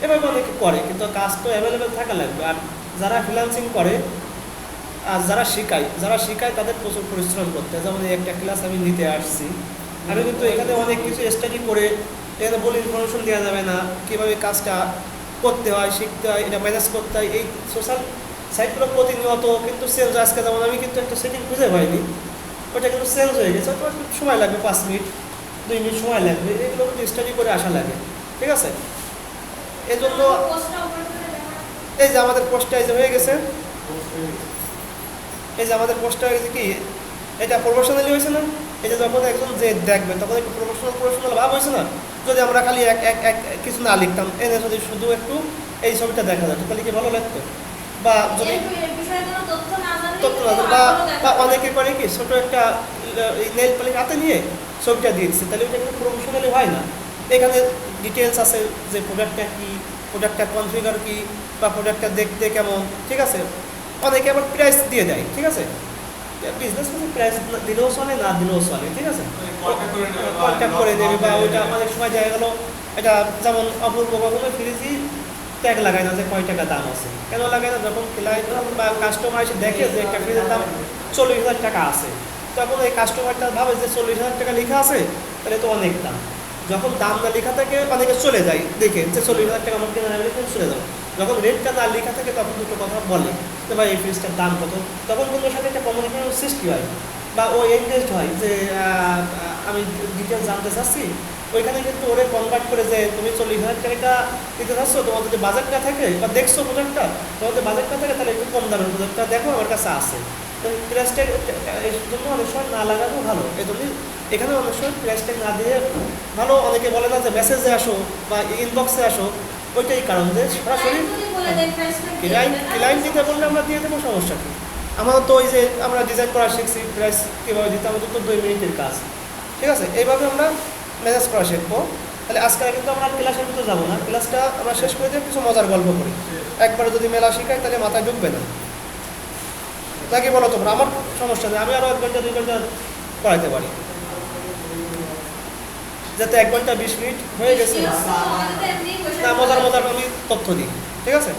এভাবে অনেকে করে, কিন্তু কাজ তো অ্যাভেলেবেল থাকা লাগবে। আর যারা ফ্রিল্যান্সিং করে আর যারা শেখায় তাদের প্রচুর পরিশ্রম করতে হয়। যেমন এই একটা ক্লাস আমি নিতে আসছি, আমি কিন্তু এখানে অনেক কিছু স্টাডি করে এখানে বলে ইনফরমেশন দেওয়া যাবে না, কীভাবে কাজটা করতে হয়, শিখতে হয়, এটা ম্যানেজ করতে হয়। এই সোশ্যাল সাইটগুলো প্রতিনিয়ত কিন্তু চেঞ্জ। আজকে যেমন আমি কিন্তু একটা সেটিং খুঁজে পাইনি, ওটা কিন্তু চেঞ্জ হয়ে গেছে, তোমার সময় লাগবে, 5 মিনিট 2 মিনিট সময় লাগবে, এগুলো কিন্তু স্টাডি করে আসা লাগে, ঠিক আছে। এই জন্য এই যে আমাদের পোস্টটা এই যে হয়ে গেছে, এই যে আমাদের পোস্টটা হয়ে গেছে কি, এটা প্রফেশনালি হয়েছে না। এই যে যখন একজন যে দেখবে তখন একটু প্রফেশনাল ভাব হয়েছে না। যদি আমরা খালি এক কিছু না লিখতাম, এনে যদি শুধু একটু এই ছবিটা দেখা যেত তাহলে কি ভালো লাগতো। বা যদি তথ্য না বা অনেকে করে কি ছোটো একটা নেল পালিশ হাতে নিয়ে ছবিটা দিয়ে দিচ্ছে, তাহলে ওইটা কিন্তু প্রফেশনালি হয় না। এখানে ডিটেলস আছে যে প্রোডাক্টটা কী, প্রোডাক্টটার কনফিগার কী, বা প্রোডাক্টটা দেখতে কেমন, ঠিক আছে। অনেকে আবার প্রাইস দিয়ে দেয়, ঠিক আছে। বিজনেস মানে প্রাইস দিলেও চলে, না দিলেও চলে, ঠিক আছে, কন্ট্যাক্ট করে দেবে। বা ওইটা অনেক সময় দেখা গেলো, এটা যেমন অপূর্ব কখনো ফ্রিজই ট্যাগ লাগায় না যে কয় টাকা দাম আছে। কেন লাগায় না? যখন ক্লায়েন্ট বা কাস্টমার এসে দেখে যে একটা ফ্রিজের দাম 40,000 টাকা আছে, তখন এই কাস্টমারটা ভাবে যে 40,000 টাকা লেখা আছে, তাহলে তো অনেক দাম। যখন দাম না লেখা থাকে অনেকে চলে যায়, দেখে যে 40,000 টাকা আমার কেনা চলে যাবে। যখন রেটটা না লেখা থাকে তখন দুটো কথা বলে যে ভাই এই ফ্রিজটার দাম কত, তখন কিন্তু ওর সাথে একটা কমিউনিকেশন সৃষ্টি হয় বা ও এনগেজড হয় যে আমি ডিটেলস জানতে চাচ্ছি, ওইখানে কিন্তু ওরে কনভার্ট করে যে তুমি 40,000 টাকা দিতে চাচ্ছ, তোমার যদি বাজেট না থাকে বা দেখছো প্রোডাক্টটা, তোমার যদি বাজেট না থাকে তাহলে একটু কম দামের প্রোডাক্টটা দেখো আমার কাছে আছে। তো প্রাইস ট্যাগ এর জন্য অনেক সময় না লাগানো ভালো। এই জন্যই এখানে অনেক সময় প্রাইস ট্যাগ না দিয়ে ভালো। অনেকে বলে না যে মেসেজে আসো বা ইনবক্সে আসো, ওইটাই কারণ যে সরাসরি ক্লায়েন্ট দিতে বললে আমরা দিয়ে দেবো, সমস্যা কী? আমাদের তো ওই যে আমরা ডিজাইন করা শিখছি, প্রাইস কীভাবে দিতে, আমাদের তো 2 মিনিটের কাজ, ঠিক আছে? এইভাবে আমরা ম্যানেজ করা শিখবো। তাহলে আজকে কিন্তু আমরা ক্লাসের ভিতরে যাবো না, ক্লাসটা আমরা শেষ করে দিয়ে কিছু মজার গল্প করি। একবারে যদি মেলা শিখাই তাহলে মাথায় ঢুকবে না। নাকি বলো তোমরা? আমার সমস্যা নেই, আমি আরও 1 ঘন্টা 2 ঘন্টা পড়াইতে পারি, যাতে 1 ঘন্টা 20 মিনিট হয়ে গেছে না, মজার মজার আমি তথ্য দিই, ঠিক আছে?